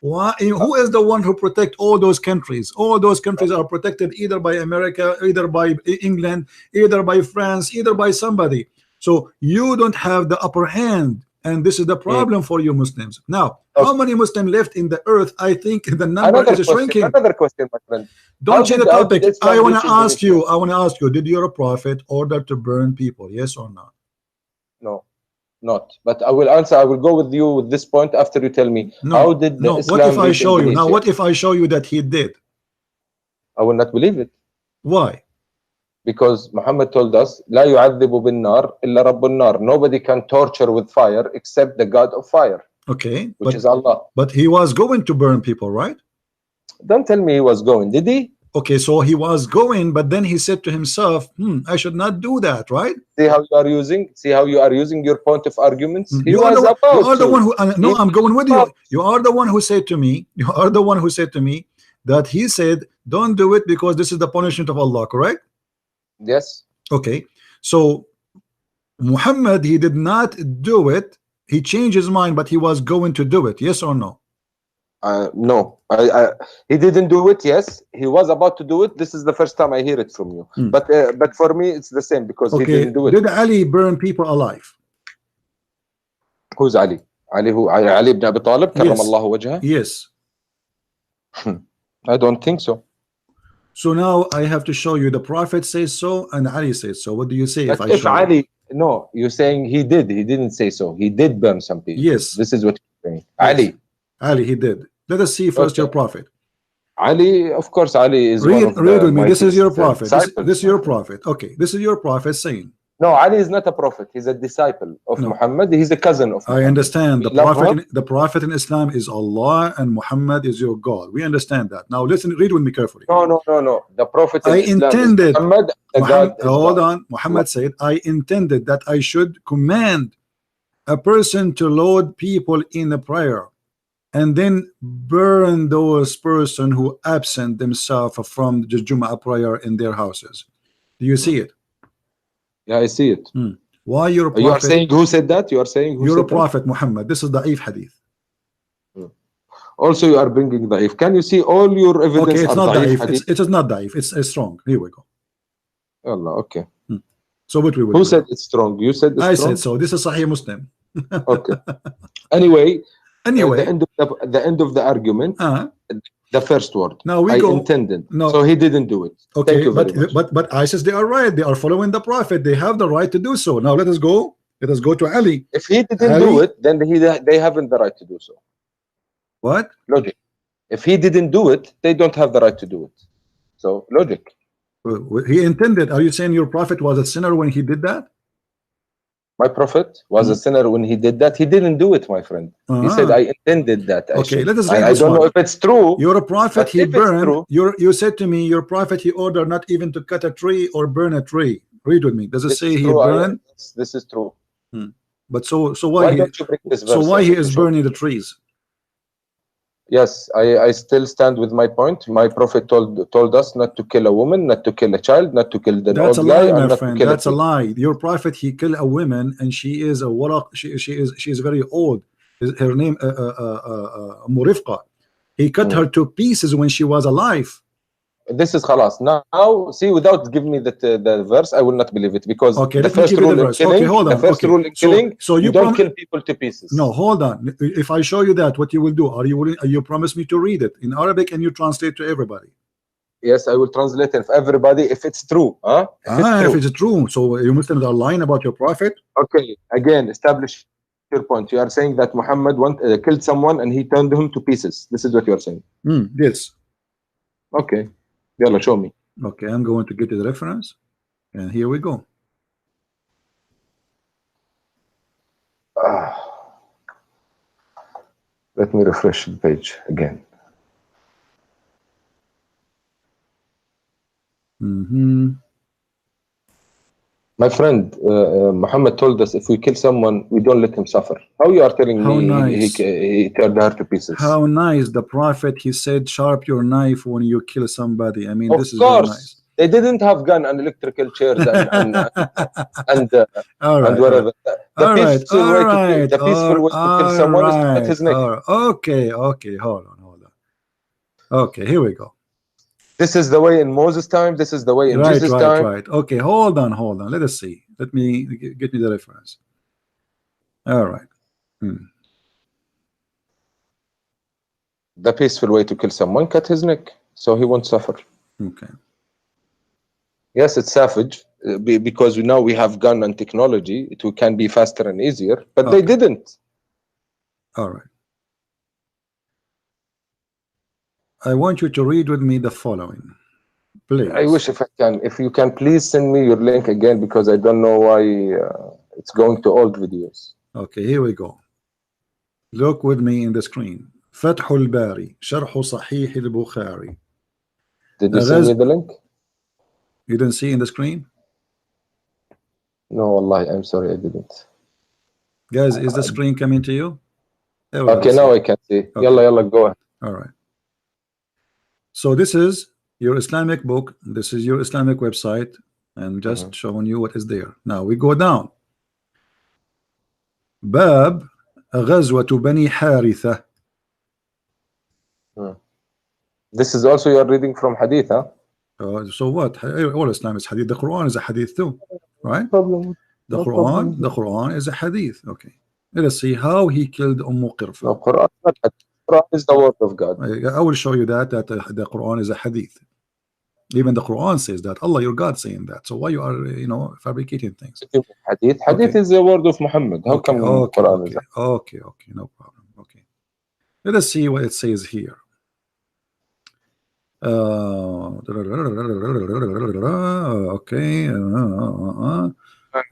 Why? Who is the one who protect all those countries? All those countries are protected either by America, either by England, either by France, either by somebody. So you don't have the upper hand, and this is the problem for you Muslims. Now, how many Muslims left in the earth? I think the number is shrinking. Another question, my friend. Don't change the topic. I want to ask you. Did your prophet order to burn people? Yes or no? No. Not, but I will answer. I will go with you with this point after you tell me how did the Islam what if I reach show you? Indonesia? Now, what if I show you that he did? I will not believe it. Why? Because Muhammad told us, لا يعذب بالنار إلا رب النار. Nobody can torture with fire except the God of fire. Okay, which is Allah. But he was going to burn people, right? Don't tell me he was going. Did he? Okay, so he was going, but then he said to himself, I should not do that, right? See how you are using your point of arguments. You are the one who no, I'm going with you. You are the one who said to me, that he said, don't do it because this is the punishment of Allah, correct? Yes. Okay, so Muhammad, he did not do it. He changed his mind, but he was going to do it. Yes or no? No, he didn't do it. Yes, he was about to do it. This is the first time I hear it from you. But for me, it's the same because he didn't do it. Did Ali burn people alive? Who's Ali? Ali ibn Abi Talib, karramallahu wajhah? Yes. I don't think so. So now I have to show you the Prophet says so and Ali says so. What do you say but if Ali you? No, you're saying he did. He didn't say so. He did burn some people. Yes. This is what you're saying. Yes. Ali, he did. Let us see first your prophet. Ali, of course, Ali is read with me. This is your prophet. This is your prophet. Okay, this is your prophet saying. No, Ali is not a prophet. He's a disciple of Muhammad. He's a cousin of Muhammad. I understand. The prophet in Islam is Allah and Muhammad is your God. We understand that. Now listen, read with me carefully. No. The prophet in Islam intended is Muhammad. Hold on. Muhammad said, I intended that I should command a person to load people in a prayer and then burn those person who absent themselves from the Jumu'ah prayer in their houses. Do you see it? Yeah, I see it. Why your prophet? You are saying who said that? You are saying who your said prophet that? Muhammad. This is da'if hadith. Also, you are bringing da'if. Can you see all your evidence? Okay, it's not da'if. It is not da'if. It's strong. Here we go. Allah, okay. So what we will Who do? said it's strong? You said it's I strong? said so. This is Sahih Muslim. Okay. Anyway, Anyway, the end of the argument, the first word. now we I go. intended. No. So he didn't do it. Okay, Thank you very much. but ISIS, they are right. They are following the Prophet. They have the right to do so. Now let us go. Let us go to Ali. If he didn't do it, then they haven't the right to do so. What? Logic. If he didn't do it, they don't have the right to do it. So logic. He intended. Are you saying your Prophet was a sinner when he did that? My Prophet was a sinner when he did that. He didn't do it, my friend. He said, I intended that. Okay, let us read I this don't one. know if it's true. You're a prophet, but he if it's burned. true- You said to me, your prophet, he ordered not even to cut a tree or burn a tree. Read with me. Does it This say is he true, burned? This is true. But so Why why don't you bring this so verse why here he to is show? burning the trees? Yes, I still stand with my point. My Prophet told us not to kill a woman, not to kill a child, not to kill an That's a old guy, lie, and my not friend. to kill That's a a lie. Your prophet, he killed a woman, and she is a waraq. She is very old. Her name Murifqa. He cut her to pieces when she was alive. This is khalas. Now, see, without giving me the verse, I will not believe it, because Okay, the let me first give you the rule in verse. killing, Okay, hold on. the first Okay. rule in killing, So you don't kill people to pieces. No, hold on. If I show you that, what you will do? Are you willing? You promise me to read it in Arabic and you translate to everybody? Yes, I will translate it for everybody if it's true. Huh? If it's true. So you Muslims are lying about your prophet? Okay, again, establish your point. You are saying that Muhammad killed someone and he turned him to pieces. This is what you are saying. Yes. Okay. Yalla, show me. Okay, I'm going to get the reference. And here we go. Let me refresh the page again. My friend, Muhammad told us if we kill someone, we don't let him suffer. How you are telling me nice. he turned her to pieces? How nice. The prophet, he said, sharp your knife when you kill somebody. I mean, this is very nice. They didn't have gun and electrical chairs and whatever. The peaceful way to kill someone is to cut his neck. Okay, hold on. Okay, here we go. This is the way in Moses' time. This is the way in Jesus' time. Right. Okay, hold on. Let us see. Let me get me the reference. All right. The peaceful way to kill someone, cut his neck, so he won't suffer. Okay. Yes, it's savage because now we have gun and technology. It can be faster and easier, but they didn't. All right. I want you to read with me the following, please. I wish if you can please send me your link again, because I don't know why it's going to old videos. Okay, here we go. Look with me in the screen. فتح الباري شرح صحيح البخاري. Did you send me the link? You didn't see in the screen? No, wallahi, I'm sorry, I didn't. Guys, is the screen coming to you? Okay, now I can see. Okay. Yalla, go ahead. All right. So this is your Islamic book. This is your Islamic website. And just showing you what is there. Now we go down. باب غزوة بني حارثة. This is also you are reading from hadith, huh? So what? All Islam is hadith. The Quran is a hadith too, right? No problem. The Quran is a hadith. Okay. Let us see how he killed Qirfa. No, Quran is the word of God. I will show you that the Quran is a hadith. Even the Quran says that. Allah, your God, saying that. So why you are fabricating things? Hadith is the word of Muhammad. How come Quran is? Okay, no problem. Okay. Let us see what it says here. Okay.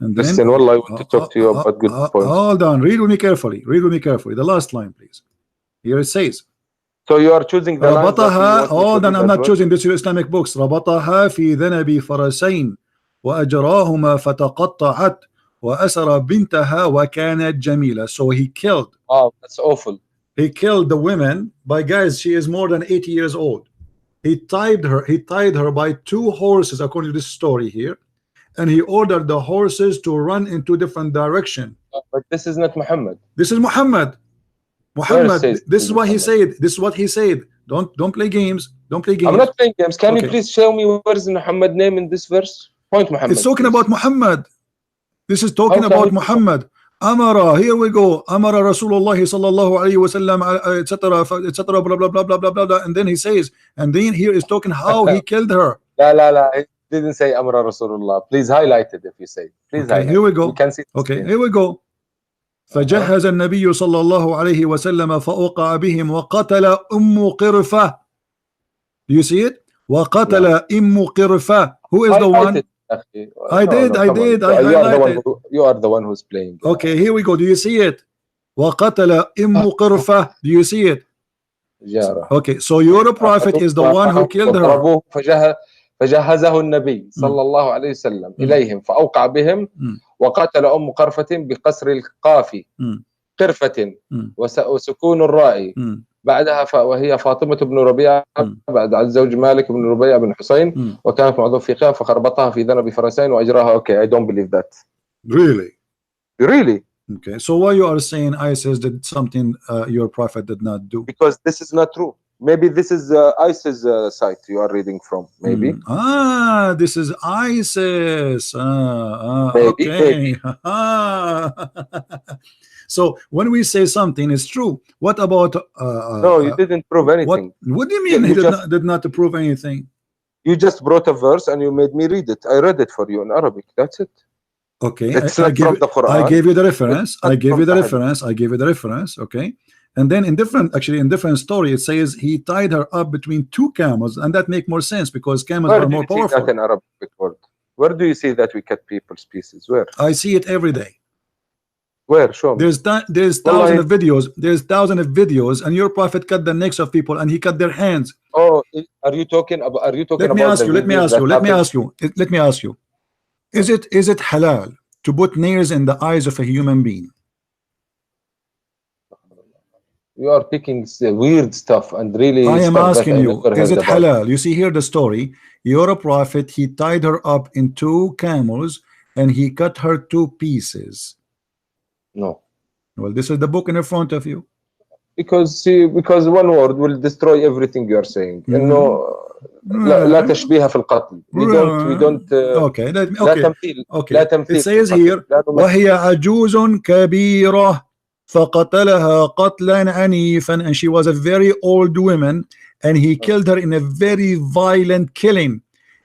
And then, listen, Wallah, I want to talk to you about good points. Hold on, read with me carefully. The last line, please. Here it says. So you are choosing the lines that hold on, I'm not choosing this. Your Islamic books. ربطها في ذنب فرسين وأجراهما فتقطعت وأسر بنتها وكانت جميلة. So he killed. Oh, that's awful. He killed the women by, guys, she is more than 80 years old. He tied her by 2 horses, according to this story here, and he ordered the horses to run in 2 different directions. But this is not Muhammad. This is Muhammad. This is what he said. This is what he said. Don't play games. Don't play games. I'm not playing games. Can you please show me where is Muhammad name in this verse? Point Muhammad. It's talking please. about Muhammad. This is talking Okay. about Muhammad. Amara, here we go. Amara Rasulullah sallallahu alayhi wasallam, etc., etc., blah blah blah blah blah blah blah. And then he says, and then here is talking how he killed her. La. It didn't say Amra Rasulullah. Please highlight it if you say. Please Okay, highlight. here we go. We can see. Okay, here we go. فجهز النبي صلى الله عليه وسلم فأوقع بهم وقتل أم قرفة. Do you see it? وقتل أم قرفة. Who is the one? I did. I highlighted. You are the one who's playing. Okay, here we go. Do you see it? وقتل أم قرفة. Do you see it? Okay, so your prophet is the one who killed her. فجهزه النبي صلى الله عليه وسلم إليهم فأوقع بهم وقتل أم قرفة بقصر القاف قرفة وسكون الراء بعدها وهي فاطمة بن ربيعة بعد عن زوج مالك بن ربيعة بن حسين وكانت معظم فيها فخربطها في ذنب فرسين وأجراها. Okay, I don't believe that. Really? Okay, so why you are saying ISIS did something your prophet did not do? Because this is not true. Maybe this is ISIS site you are reading from. Maybe. This is ISIS. Maybe, okay. So when we say something is true, what about? No, you didn't prove anything. What do you mean he did not prove anything? You just brought a verse and you made me read it. I read it for you in Arabic. That's it. Okay, I gave you the reference. I gave you the reference. Okay. And then in different story, it says he tied her up between two camels, and that make more sense because camels are more powerful. That in Arabic word? Where do you see that we cut people's pieces? Where? I see it every day. Where? Show me. There's thousands of videos. There's thousands of videos, and your prophet cut the necks of people, and he cut their hands. Oh, are you talking about? Let me ask you. Is it halal to put nails in the eyes of a human being? You are picking weird stuff and really. I am asking you, is it halal? You see here the story. Your prophet, he tied her up in two camels and he cut her to pieces. No. Well, this is the book in front of you. Because one word will destroy everything you are saying. لا تشبيه في القتل. We don't. Okay. لا تمثيل. It says here, وهي عجوز كبيرة فقتلها قتلا عنيفا, and she was a very old woman and he killed her in a very violent killing.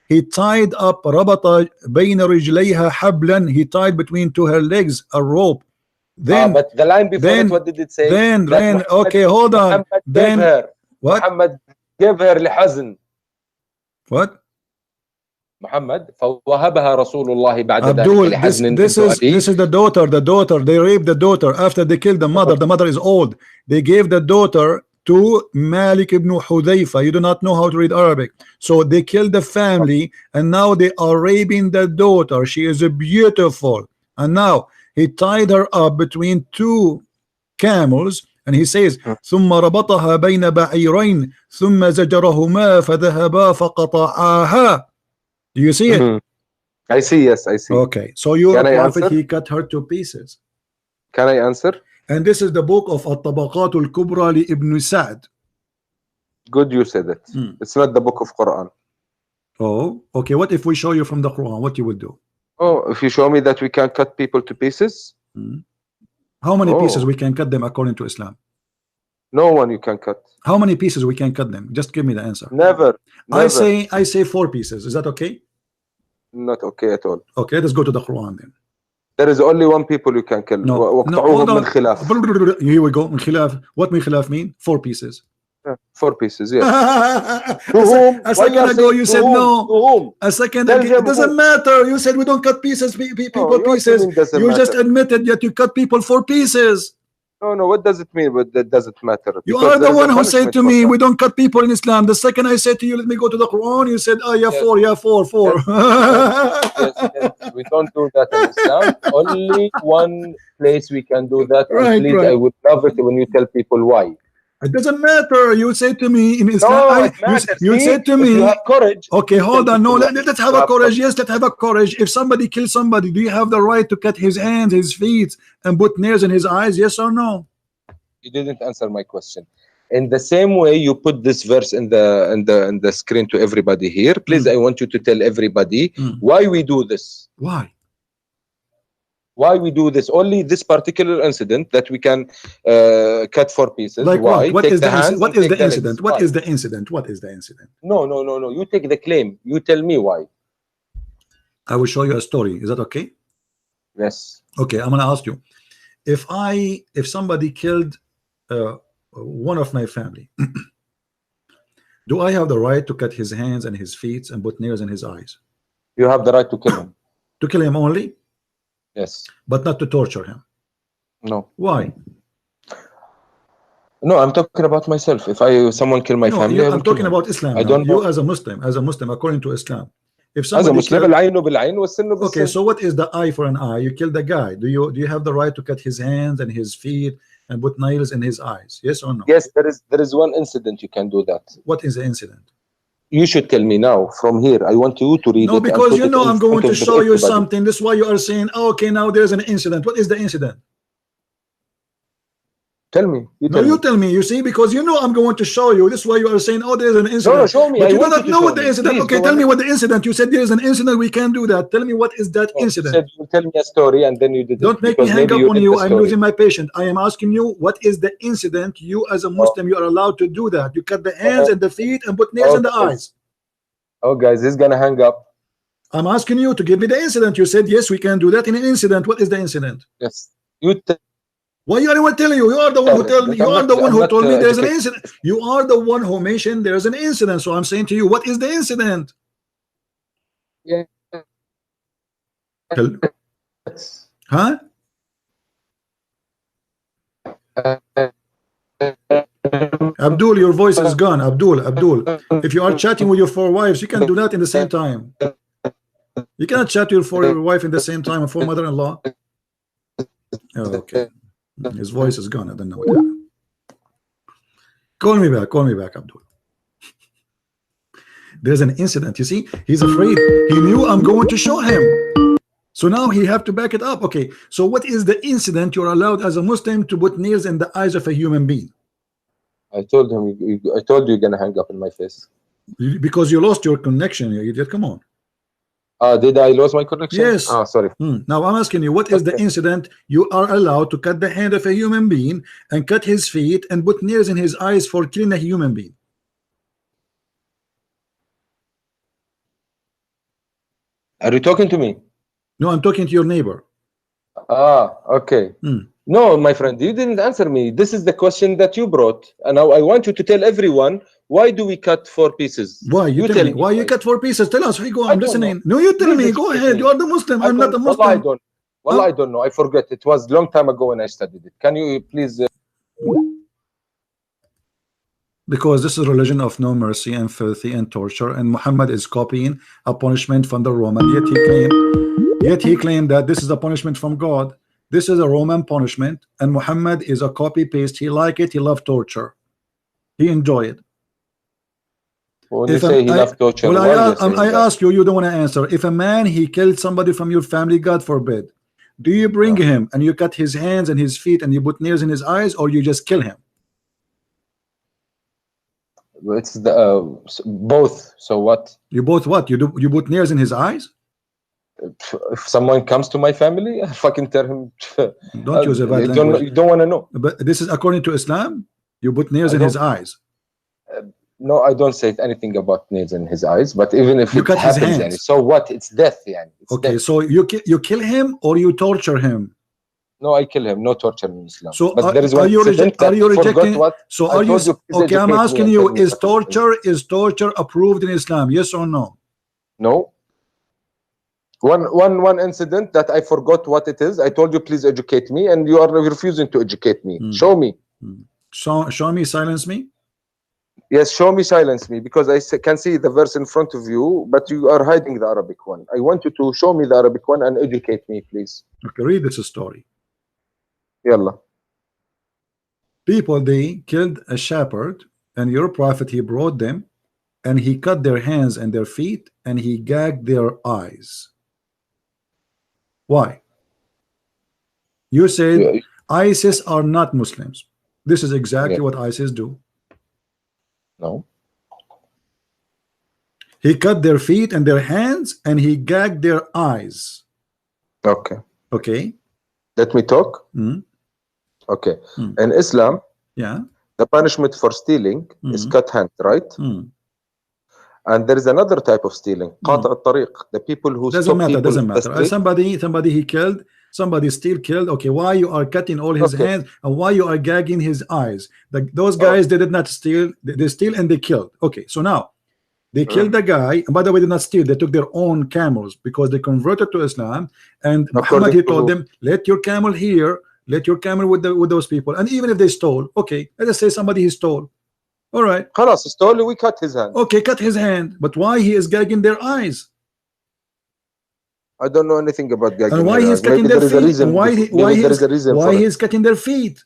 He tied up ربط بين رجليها حبلا, he tied between to her legs a rope. Then but the line before it, what did it say? Then okay, hold on. Then what? Muhammad gave her لحزن. What? Muhammad فوهبها رسول الله بعد Abdul, ذلك لحزن. this is the daughter. They raped the daughter after they killed the mother. The mother is old. They gave the daughter to Malik ibn Hudayfa. You do not know how to read Arabic, so they killed the family, and now they are raping the daughter. She is beautiful, and now he tied her up between two camels, and he says ثم ربطها بين بعيرين ثم زجرهما فذهبا فقطعاها. Do you see it? I see, yes, I see. Okay, so your prophet, he cut her to pieces. Can I answer? And this is the book of الطبقات الكبرى لابن سعد. Good, you said it. It's not the book of Quran. Oh, okay. What if we show you from the Quran? What you would do? Oh, if you show me that we can cut people to pieces. How many pieces we can cut them according to Islam? No one you can cut. How many pieces we can cut them? Just give me the answer. Never. I say 4 pieces. Is that okay? Not okay at all. Okay, let's go to the Quran then. There is only one people you can kill. No, من خلاف. Here we go. من خلاف. What من خلاف mean? 4 pieces. 4 pieces, yes. A second ago you said no. A second ago, it doesn't matter. You said we don't cut pieces, people pieces. You just admitted that you cut people 4 pieces. No, what does it mean? But that doesn't matter. You are the one who said to me, we don't cut people in Islam. The second I said to you, let me go to the Quran, you said, oh, yeah, yes. 4. Yes. We don't do that in Islam. Only one place we can do that. Right, please, I would love it when you tell people why. It doesn't matter. You say to me in Islam. No, it matters. You said to me. You have courage. Okay, hold on. No, let's have a courage. Yes, let's have a courage. If somebody kills somebody, do you have the right to cut his hands, his feet, and put nails in his eyes? Yes or no? You didn't answer my question. In the same way, you put this verse in the screen to everybody here. Please, I want you to tell everybody why we do this. Why we do this? Only this particular incident that we can cut 4 pieces. Like why? what is the incident? What is the incident? What Why? is the incident? What is the incident? No. You take the claim. You tell me why. I will show you a story. Is that okay? Yes. Okay, I'm gonna ask you. If somebody killed one of my family, do I have the right to cut his hands and his feet and put nails in his eyes? You have the right to kill him. To kill him only? Yes. But not to torture him? No. Why? No, I'm talking about myself. If someone kill my family, I'm talking about Islam. I don't know. know. You as a Muslim, according to Islam. If as a somebody Muslim, okay, so what is the eye for an eye? You kill the guy. Do you have the right to cut his hands and his feet and put nails in his eyes? Yes or no? Yes, there is one incident you can do that. What is the incident? You should tell me now from here. I want you to read it. No, because you know I'm going to show you everybody. something. This is why you are saying, oh, okay, now there's an incident. What is the incident? Tell me. You tell me. You see, because you know I'm going to show you. This is why you are saying, oh, there's an incident. No, show me. But you do not know what the incident. Okay, tell me what the incident. You said there is an incident. We can do that. Tell me what is that incident. You said you tell me a story and then you did it. Don't make me hang up on you. I'm losing my patience. I am asking you, what is the incident? You as a Muslim, you are allowed to do that. You cut the hands and the feet and put nails in the eyes. Oh, guys, he's gonna hang up. I'm asking you to give me the incident. You said yes, we can do that in an incident. What is the incident? Yes, you. Why you anyone telling you? You are the one who told me. You are the one who told me there's an incident. You are the one who mentioned there's an incident. So I'm saying to you, what is the incident? Yeah. Huh? Abdul, your voice is gone. Abdul, if you are chatting with your 4 wives, you can do that in the same time. You cannot chat with your wife in the same time and 4 mother-in-law. Oh, okay. His voice is gone. I don't know what happened. Call me back, Abdul. There's an incident. You see, he's afraid. He knew I'm going to show him. So now he have to back it up. Okay, so what is the incident you're allowed as a Muslim to put nails in the eyes of a human being? I told him. I told you you're gonna hang up in my face. Because you lost your connection, you idiot. Come on. Did I lose my connection? Yes. Sorry. Now I'm asking you, what is the incident you are allowed to cut the hand of a human being and cut his feet and put nails in his eyes for killing a human being? Are you talking to me? No, I'm talking to your neighbor. Okay. No, my friend, you didn't answer me. This is the question that you brought, and now I want you to tell everyone, why do we cut 4 pieces? Why? You tell me. Why you cut 4 pieces? Tell us. Go. I'm listening. No, you tell me. Go ahead. You are the Muslim. I'm not the Muslim. I don't know. I forget. It was a long time ago when I studied it. Can you please? Because this is a religion of no mercy and filthy and torture, and Muhammad is copying a punishment from the Roman. Yet he claimed that this is a punishment from God. This is a Roman punishment, and Muhammad is a copy paste. He like it. He loved torture. He enjoy it. When you say he loved torture, I ask you, you don't want to answer. If a man he killed somebody from your family, God forbid, do you bring him and you cut his hands and his feet and you put nails in his eyes, or you just kill him? It's the both. So what? You both what? You put nails in his eyes? If someone comes to my family, I fucking tell him. Don't use a bad language. You don't want to know. But this is according to Islam. You put nails in his eyes. No, I don't say anything about nails in his eyes. But even if it happens, so what? It's death, it's okay. Death. So you kill him or you torture him? No, I kill him. No torture in Islam. So but there is are you rejecting? What so are you? Okay, I'm asking you: is torture approved in Islam? Yes or no? No. One incident that I forgot what it is. I told you, please educate me, and you are refusing to educate me. Show me. Show me. Silence me. Yes, show me. Silence me, because I can see the verse in front of you, but you are hiding the Arabic one. I want you to show me the Arabic one and educate me, please. Okay, read this story. Yalla. People, they killed a shepherd, and your prophet, he brought them, and he cut their hands and their feet, and he gagged their eyes. Why? You said ISIS are not Muslims. This is exactly what ISIS do. No. He cut their feet and their hands, and he gagged their eyes. Okay. Okay. Let me talk. Mm. Okay. Mm. In Islam, Yeah. the punishment for stealing is cut hand, right? Mm. And there is another type of stealing, قاطع الطريق. The people who Doesn't stop matter. people Doesn't in the matter. street. Somebody he killed. Somebody still killed. Okay. Why you are cutting all his Okay. hands, and why you are gagging his eyes? Those guys they did not steal. They steal and they killed. Okay. So now they killed the guy. And by the way, they did not steal. They took their own camels because they converted to Islam. And Muhammad he told them, let your camel here. Let your camel with those people. And even if they stole, okay, let us say somebody he stole. All right. خلاص stole, we cut his hand. Okay, cut his hand. But why he is gagging their eyes? I don't know anything about gagging. And why he's cutting their feet? And why he is cutting their feet?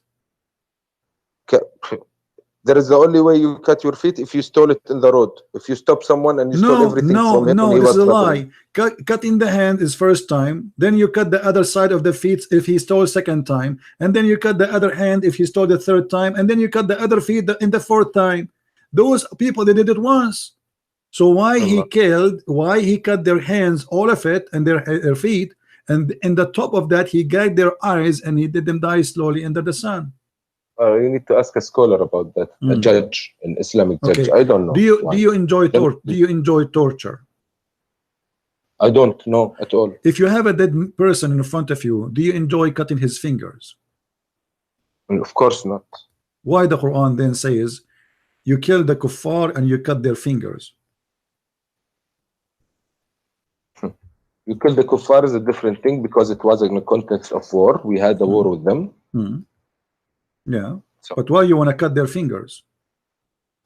There is the only way you cut your feet if you stole it in the road. If you stop someone and you stole everything from him. No, this is a lie. Cutting the hand is first time. Then you cut the other side of the feet if he stole second time. And then you cut the other hand if he stole the third time. And then you cut the other feet in the fourth time. Those people, they did it once. So why he killed, why he cut their hands, all of it, and their feet, and in the top of that he gagged their eyes and he did them die slowly under the sun. You need to ask a scholar about that, a judge, an Islamic judge. Okay. I don't know. Do you enjoy torture? I don't know at all. If you have a dead person in front of you, do you enjoy cutting his fingers? Of course not. Why the Quran then says you kill the kuffar and you cut their fingers? You kill the kuffar is a different thing because it was in the context of war. We had a war with them. Yeah. So, but why you want to cut their fingers?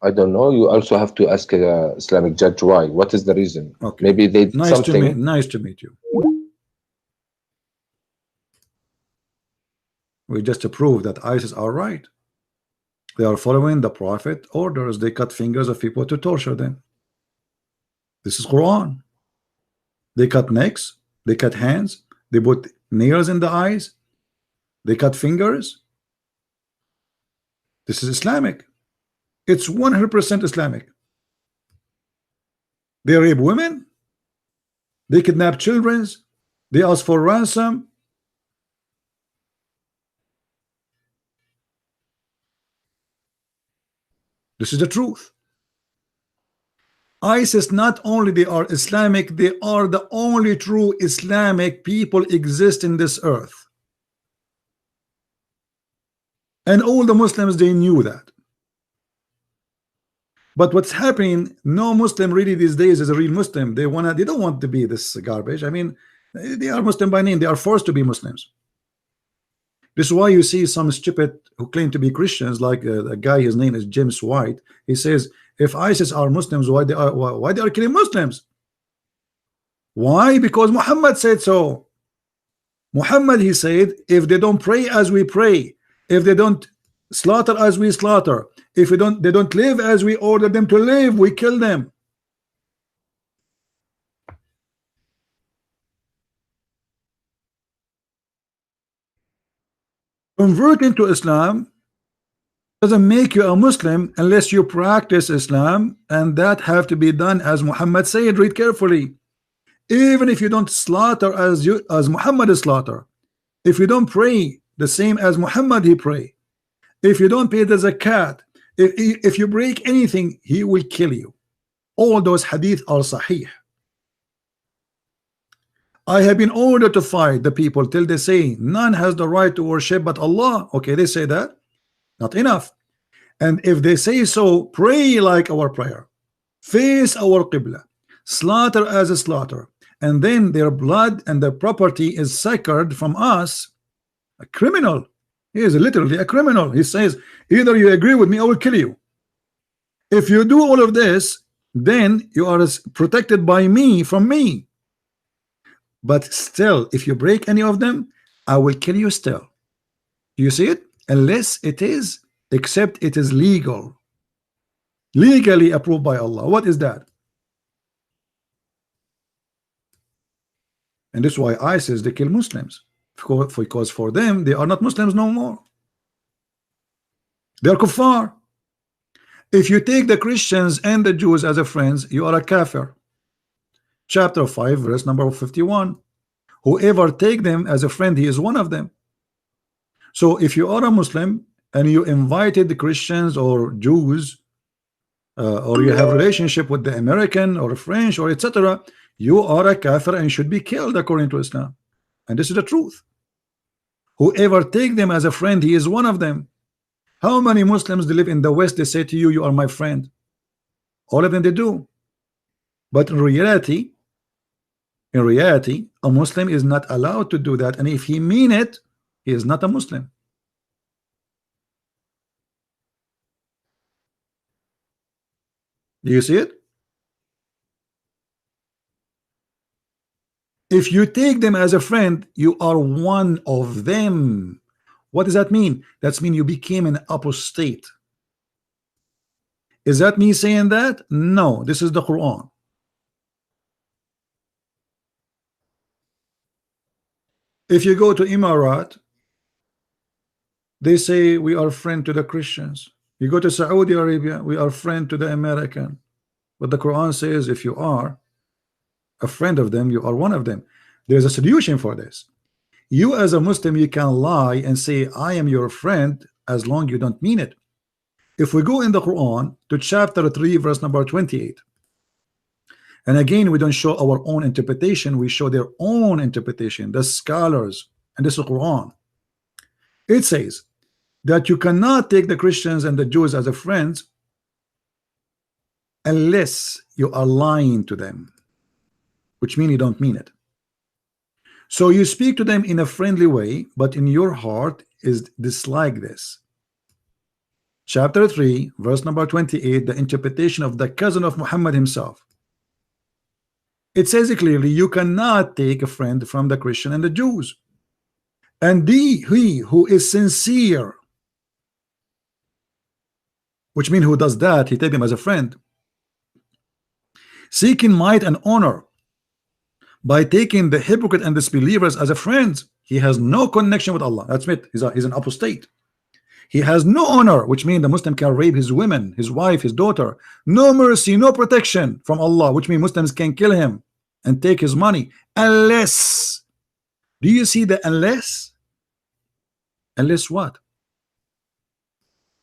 I don't know. You also have to ask a Islamic judge why. What is the reason? Okay. Maybe they did something. Nice to meet you. We just prove that ISIS are right. They are following the Prophet orders. They cut fingers of people to torture them. This is Quran. They cut necks. They cut hands. They put nails in the eyes. They cut fingers. This is Islamic. It's 100% Islamic. They rape women. They kidnap children. They ask for ransom. This is the truth. ISIS, not only they are Islamic, they are the only true Islamic people exist in this earth. And all the Muslims, they knew that. But what's happening, no Muslim really these days is a real Muslim. They don't want to be this garbage. I mean, they are Muslim by name. They are forced to be Muslims. This is why you see some stupid who claim to be Christians, like a guy, his name is James White. He says, if ISIS are Muslims, why they are killing Muslims? Why? Because Muhammad said so. Muhammad, he said, if they don't pray as we pray, if they don't slaughter as we slaughter, if they don't live as we order them to live, we kill them. Converting to Islam doesn't make you a Muslim unless you practice Islam, and that have to be done as Muhammad said. Read carefully. Even if you don't slaughter as Muhammad is slaughter, if you don't pray the same as Muhammad he pray, if you don't pay the zakat, if you break anything, he will kill you. All those hadith are sahih. I have been ordered to fight the people till they say none has the right to worship but Allah. Okay, they say that. Not enough. And if they say so, pray like our prayer, face our qibla, slaughter as a slaughter, and then their blood and their property is sacred from us. A criminal. He is literally a criminal. He says, either you agree with me, I will kill you. If you do all of this, then you are protected by me from me. But still, if you break any of them, I will kill you still. Do you see it? Unless it is, except it is legal, legally approved by Allah. What is that? And this is why ISIS, they kill Muslims, because for them they are not Muslims no more. They are kuffar. If you take the Christians and the Jews as a friends, you are a kafir. Chapter 5, verse number 51. Whoever take them as a friend, he is one of them. So if you are a Muslim and you invited the Christians or Jews, or you have relationship with the American or French or etc., you are a kafir and should be killed according to Islam. And this is the truth. Whoever take them as a friend, he is one of them. How many Muslims they live in the West, they say to you, you are my friend? All of them they do. But in reality, a Muslim is not allowed to do that. And if he mean it, he is not a Muslim. Do you see it? If you take them as a friend, you are one of them. What does that mean? That means you became an apostate. Is that me saying that? No, this is the Quran. If you go to Emirat, they say we are friend to the Christians. You go to Saudi Arabia, we are friend to the American. But the Quran says if you are a friend of them, you are one of them. There's a solution for this. You as a Muslim, you can lie and say I am your friend as long you don't mean it. If we go in the Quran to chapter 3 verse number 28, and again we don't show our own interpretation, we show their own interpretation, the scholars, and this is Quran. It says that you cannot take the Christians and the Jews as a friends unless you are lying to them, which means you don't mean it. So you speak to them in a friendly way, but in your heart is dislike this. Chapter 3 verse number 28, the interpretation of the cousin of Muhammad himself. It says clearly you cannot take a friend from the Christian and the Jews, and he who is sincere, which means who does that, he take him as a friend, seeking might and honor by taking the hypocrite and disbelievers as a friend, he has no connection with Allah. That's it. He's an apostate. He has no honor, which means the Muslim can rape his women, his wife, his daughter. No mercy, no protection from Allah, which means Muslims can kill him and take his money. Unless, do you see the unless? Unless what?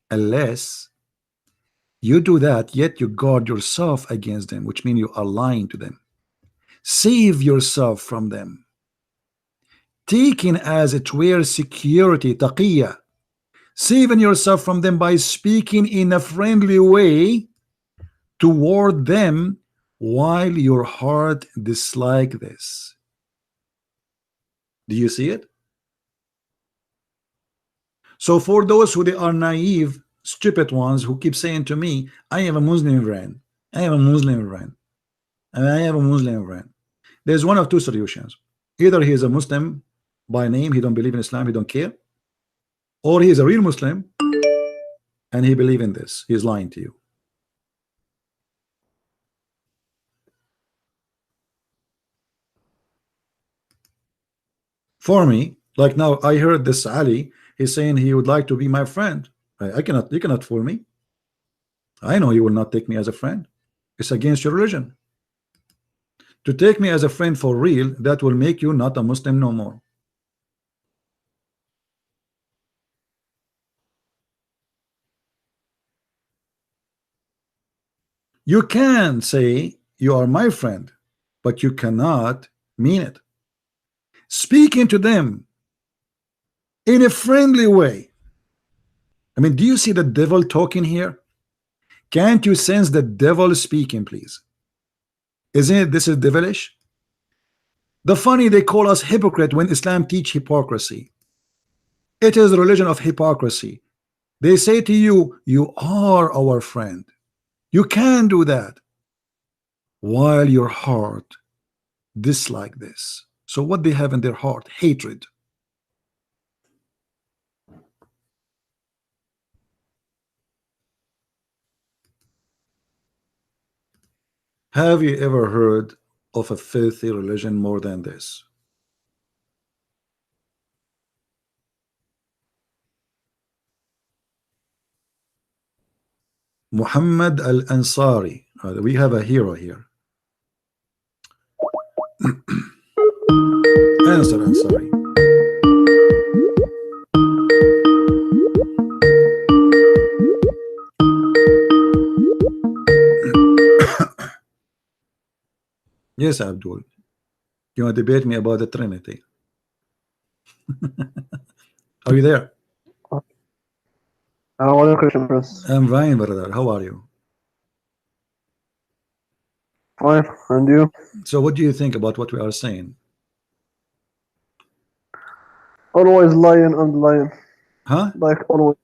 Unless you do that, yet you guard yourself against them, which means you are lying to them. Save yourself from them, taking as it were security, taqiyya, saving yourself from them by speaking in a friendly way toward them while your heart dislike this. Do you see it? So for those who they are naive, stupid ones who keep saying to me, I have a Muslim friend, I have a Muslim friend, and I have a Muslim friend. There's one of two solutions. Either he is a Muslim by name, he don't believe in Islam, he don't care, or he is a real Muslim and he believe in this. He is lying to you. For me, like now I heard this Ali, he's saying he would like to be my friend. You cannot fool me. I know you will not take me as a friend. It's against your religion. To take me as a friend for real, that will make you not a Muslim no more. You can say you are my friend, but you cannot mean it. Speaking to them in a friendly way. I mean, do you see the devil talking here? Can't you sense the devil speaking, please? Isn't it this is devilish? The funny, they call us hypocrite when Islam teach hypocrisy. It is the religion of hypocrisy. They say to you, you are our friend. You can do that while your heart dislike this. So what they have in their heart? Hatred. Have you ever heard of a filthy religion more than this? Muhammad al-Ansari. We have a hero here. Answer Ansari. Yes, Abdul. You want to debate me about the Trinity? Are you there? One question, Prince. I'm fine, brother. How are you? Fine, and you? So what do you think about what we are saying? Always lying and lying. Huh? Like always.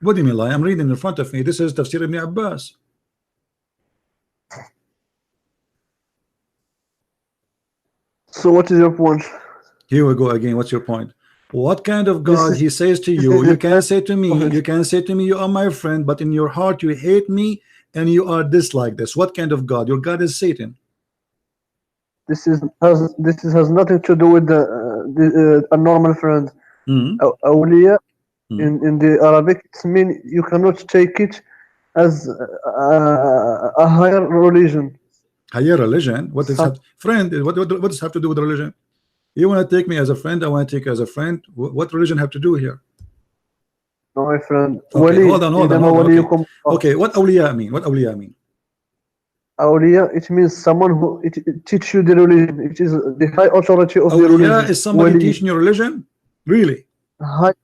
What do you mean lie? I'm reading in front of me. This is Tafsir ibn Abbas. So what is your point? Here we go again. What's your point? What kind of This God is- he says to you? is You the can say to me, prophet. you can say to me, you are my friend, but in your heart you hate me and you are dislike this. What kind of God? Your God is Satan. This has nothing to do with a normal friend. Mhm. Awliya Mhm. in the Arabic, it means you cannot take it as a higher religion. Higher religion? What is Some- that? Friend? What does this have to do with religion? You want to take me as a friend? I want to take you as a friend. What religion have to do here? No, my friend. Okay, Wali, hold on. إنما Okay. وليكم الله. Okay, what awliya mean? What awliya mean? Awliya, it means someone who it teach you the religion. It is the high authority of the Awliya religion. is somebody Wali. teaching your religion? Really? High,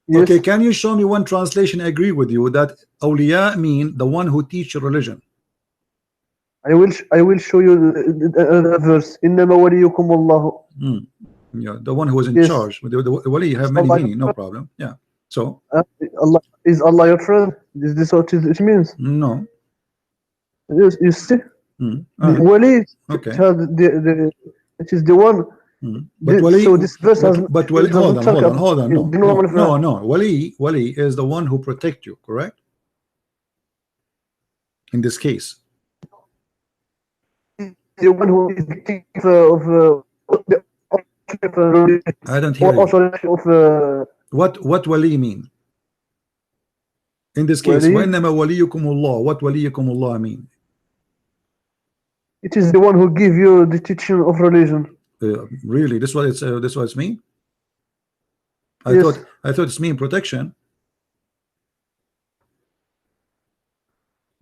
yes. Okay, can you show me one translation agree with you that awliya mean the one who teach your religion? I will show you the verse. إنما وليكم الله. Yeah, the one who is in Yes. charge. The wali have many Allah- meaning, no problem. Yeah. So Allah is Allah your friend? Is this what it means? no. Yes, you see, Mm. the Wali. Okay. It has it is the one. But wali, so this verse has. but wali, it doesn't hold talk on. about No, the normal friend. no. Wali is the one who protect you, correct? In this case. The one who is the king I don't hear you. of What wali mean? In this case, Wali? وَإِنَّمَا وَلِيُّكُمُ اللَّهُ. What وَلِيُّكُمُ اللَّهُ mean? it is the one who give you the teaching of religion. Really? This what it's mean? I Yes. thought it's mean protection.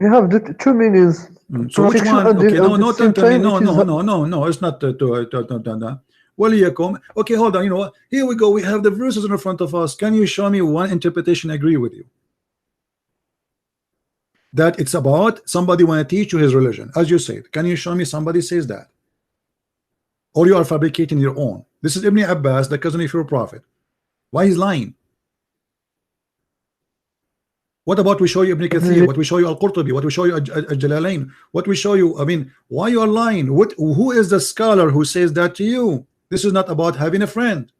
You have the two meanings. So which Protection one? and Okay, at no, the no, same tell me, time, no, it is no. It's not to. Waliyakum. Okay, hold on. You know what? Here we go. We have the verses in front of us. Can you show me one interpretation agree with you? That it's about somebody want to teach you his religion, as you said. Can you show me somebody says that? Or you are fabricating your own? This is Ibn Abbas, the cousin of your prophet. Why he's lying? What about we show you Ibn Kathir? What we show you Al-Qurtubi? What we show you Al-Jalalain? What we show you? I mean, why you are lying? Who is the scholar who says that to you? This is not about having a friend.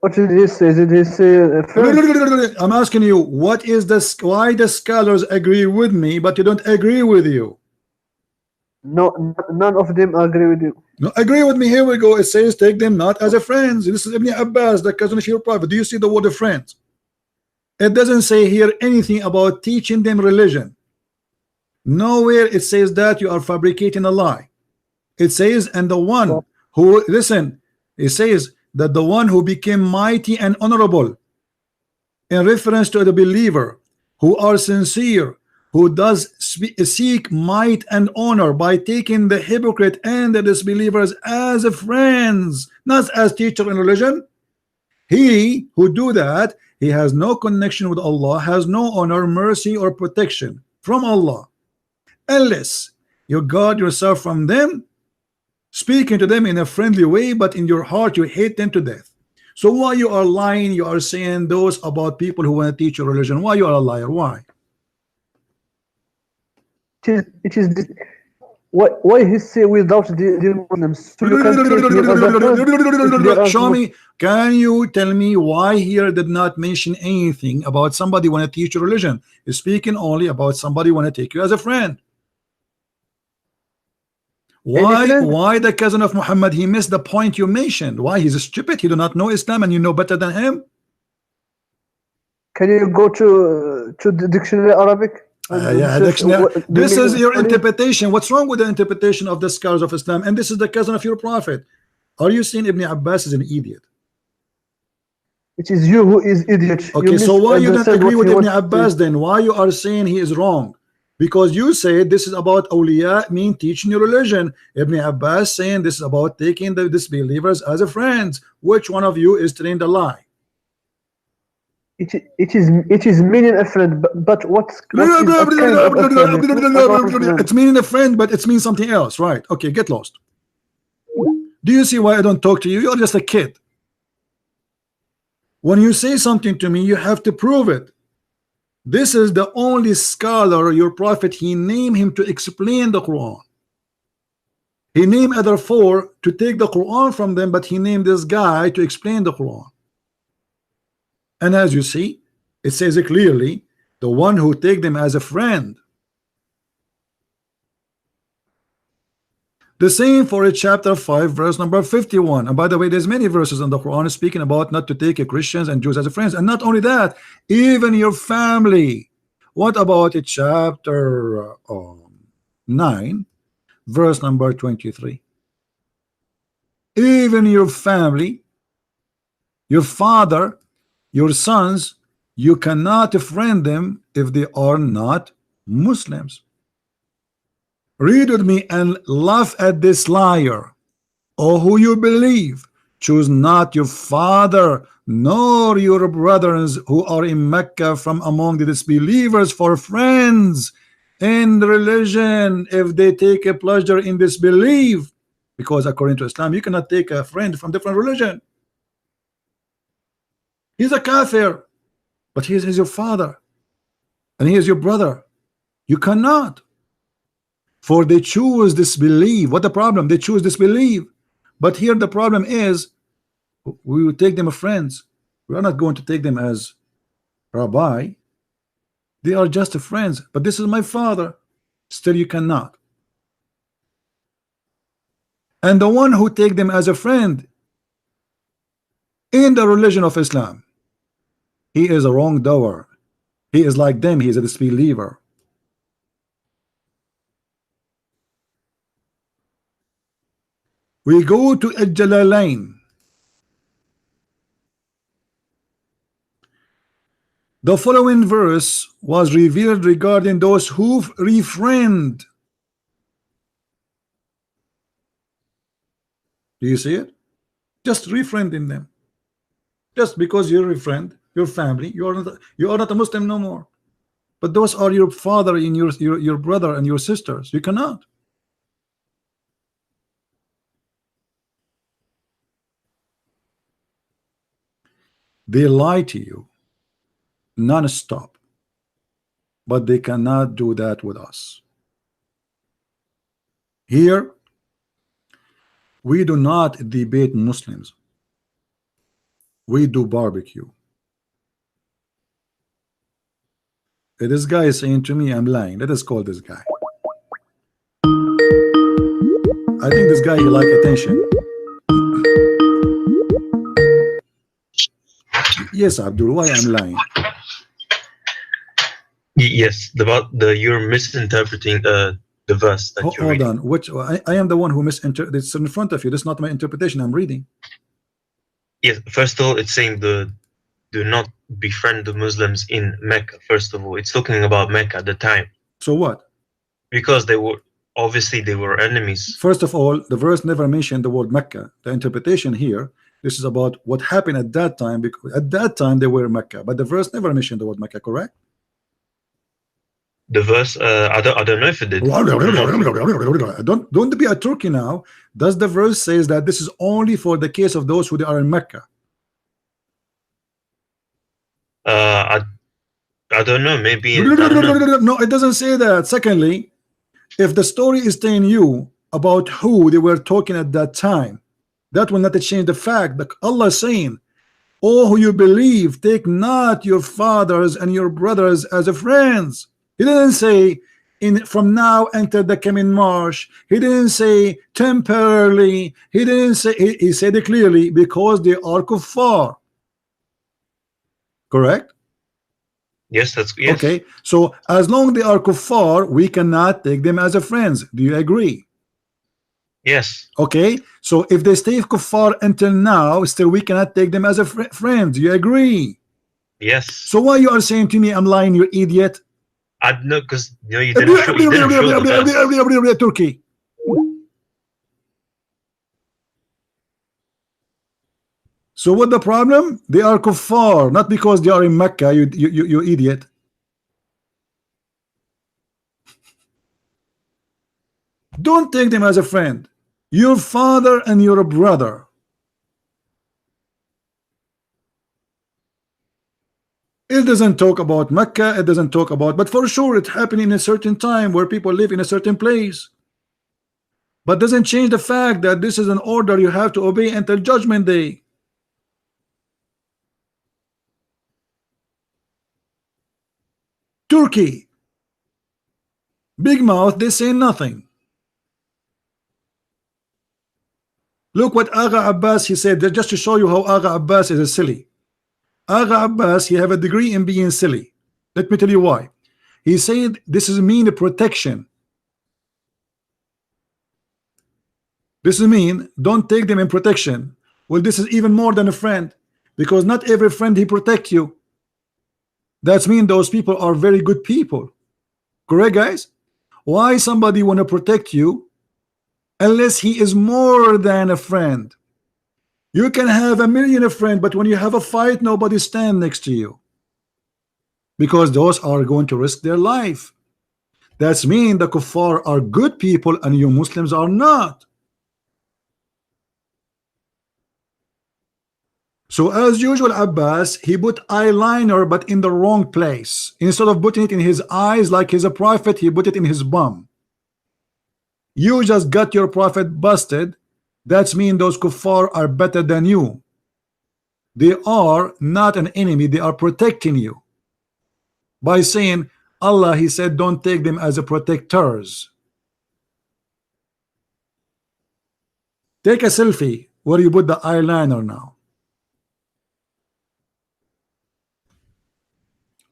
What did he say? Did he say friend? I'm asking you, what is why the scholars agree with me, but you don't agree with you? No, none of them agree with you. No, agree with me. Here we go. It says take them not as a friends. This is Ibn Abbas, the cousin of your prophet. Do you see the word of friends? It doesn't say here anything about teaching them religion. Nowhere it says that. You are fabricating a lie. It says, and the one who, listen, it says that the one who became mighty and honorable, in reference to the believer who are sincere, who does seek might and honor by taking the hypocrite and the disbelievers as friends, not as teacher in religion. He who do that, he has no connection with Allah, has no honor, mercy, or protection from Allah, unless you guard yourself from them, speaking to them in a friendly way, but in your heart you hate them to death. So why you are lying? You are saying those about people who want to teach your religion. Why you are a liar? Why? It is this, why he say without the Muslims? So you can take him as a friend if there are Show no- me. Can you tell me why here did not mention anything about somebody want to teach your religion? It's speaking only about somebody want to take you as a friend. Why? friend? Why the cousin of Muhammad? He missed the point you mentioned. Why he's stupid? He do not know Islam, and you know better than him. Can you go to the dictionary Arabic? Yeah, this is your interpretation. What's wrong with the interpretation of the scholars of Islam? And this is the cousin of your prophet. Are you saying Ibn Abbas is an idiot? It is you who is idiot. Okay, so why you don't agree with Ibn Abbas then? Why you are saying he is wrong? Because you say this is about awliya, mean teaching your religion. Ibn Abbas saying this is about taking the disbelievers as a friends. Which one of you is telling the lie? It is meaning a friend, but what's it's meaning a friend, but it's mean something else, right? Okay, get lost. Do you see why I don't talk to you? You're just a kid. When you say something to me, you have to prove it. This is the only scholar, your prophet, he named him to explain the Quran. He named other four to take the Quran from them, but he named this guy to explain the Quran. And as you see, it says it clearly, the one who take them as a friend. The same for chapter 5 verse number 51. And by the way, there's many verses in the Quran speaking about not to take Christians and Jews as friends. And not only that, even your family. What about chapter 9 verse number 23? Even your family, your father, your sons, you cannot friend them if they are not Muslims. Read with me and laugh at this liar. O who you believe, choose not your father nor your brothers who are in Mecca from among the disbelievers for friends in religion if they take a pleasure in disbelief, because according to Islam you cannot take a friend from different religion. He's a kafir, but he is your father and he is your brother. You cannot. For they choose disbelief. What the problem? They choose disbelief. But here the problem is, we will take them as friends. We are not going to take them as rabbi. They are just friends. But this is my father. Still you cannot. And the one who take them as a friend in the religion of Islam, he is a wrongdoer. He is like them. He is a disbeliever. We go to Al-Jalalain. The following verse was revealed regarding those who refrained. Do you see it? Just refrained them. Just because you're a friend, your family, you are not a Muslim no more. But those are your father and your brother and your sisters. You cannot. They lie to you non-stop, but they cannot do that with us. Here we do not debate Muslims, we do barbecue. This guy is saying to me I'm lying. Let us call this guy. I think this guy, he like attention. Yes, Abdul, why I'm lying? Yes, you're misinterpreting the verse that you're reading. Hold on, which I am the one who misinterpreted. It's in front of you. That's not my interpretation. I'm reading. Yes, first of all, it's saying do not befriend the Muslims in Mecca. First of all, it's talking about Mecca at the time. So what? Because they were enemies. First of all, the verse never mentioned the word Mecca. The interpretation here, this is about what happened at that time, because at that time they were Mecca, but the verse never mentioned the word Mecca, correct? The verse, I don't know if it did. Don't be a turkey now. Does the verse says that this is only for the case of those who are in Mecca? I don't know. Maybe. No, it doesn't say that. Secondly, if the story is telling you about who they were talking at that time, that will not change the fact that Allah is saying, "Oh, who you believe, take not your fathers and your brothers as friends." He didn't say from now until the coming March. He didn't say temporarily. He didn't say. He said it clearly, because they are kuffar. Correct? Yes, that's yes. Okay, so as long they are kuffar, we cannot take them as a friends. Do you agree? Yes. Okay, so if they stay kuffar until now, still we cannot take them as a friend. Do you agree? Yes. So why you are saying to me I'm lying, you idiot? I know, because you didn't show the verse. Turkey. So what the problem? They are kuffar, not because they are in Mecca, you idiot. Don't take them as a friend. Your father and your brother. It doesn't talk about Mecca, it doesn't talk about, but for sure it happened in a certain time where people live in a certain place. But doesn't change the fact that this is an order you have to obey until Judgment Day. Turkey, big mouth, they say nothing. Look what Agha Abbas, he said, just to show you how Agha Abbas is a silly. Agha Abbas, he have a degree in being silly. Let me tell you why. He said this is mean protection. This is mean, don't take them in protection. Well, this is even more than a friend, because not every friend he protect you. That's mean those people are very good people. Correct, guys? Why somebody want to protect you unless he is more than a friend? You can have a million of friends, but when you have a fight, nobody stand next to you, because those are going to risk their life. That's mean the kuffar are good people and you Muslims are not. So as usual, Abbas, he put eyeliner but in the wrong place. Instead of putting it in his eyes like he's a prophet, he put it in his bum. You just got your prophet busted. That's mean those kuffar are better than you. They are not an enemy, they are protecting you. By saying Allah, he said don't take them as a protectors. Take a selfie where you put the eyeliner now.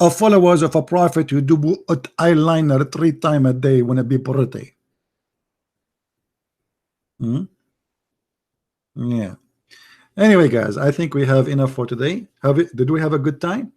A followers of a prophet who do eyeliner 3 times a day want to be pretty. Yeah. Anyway, guys, I think we have enough for today. Did we have a good time?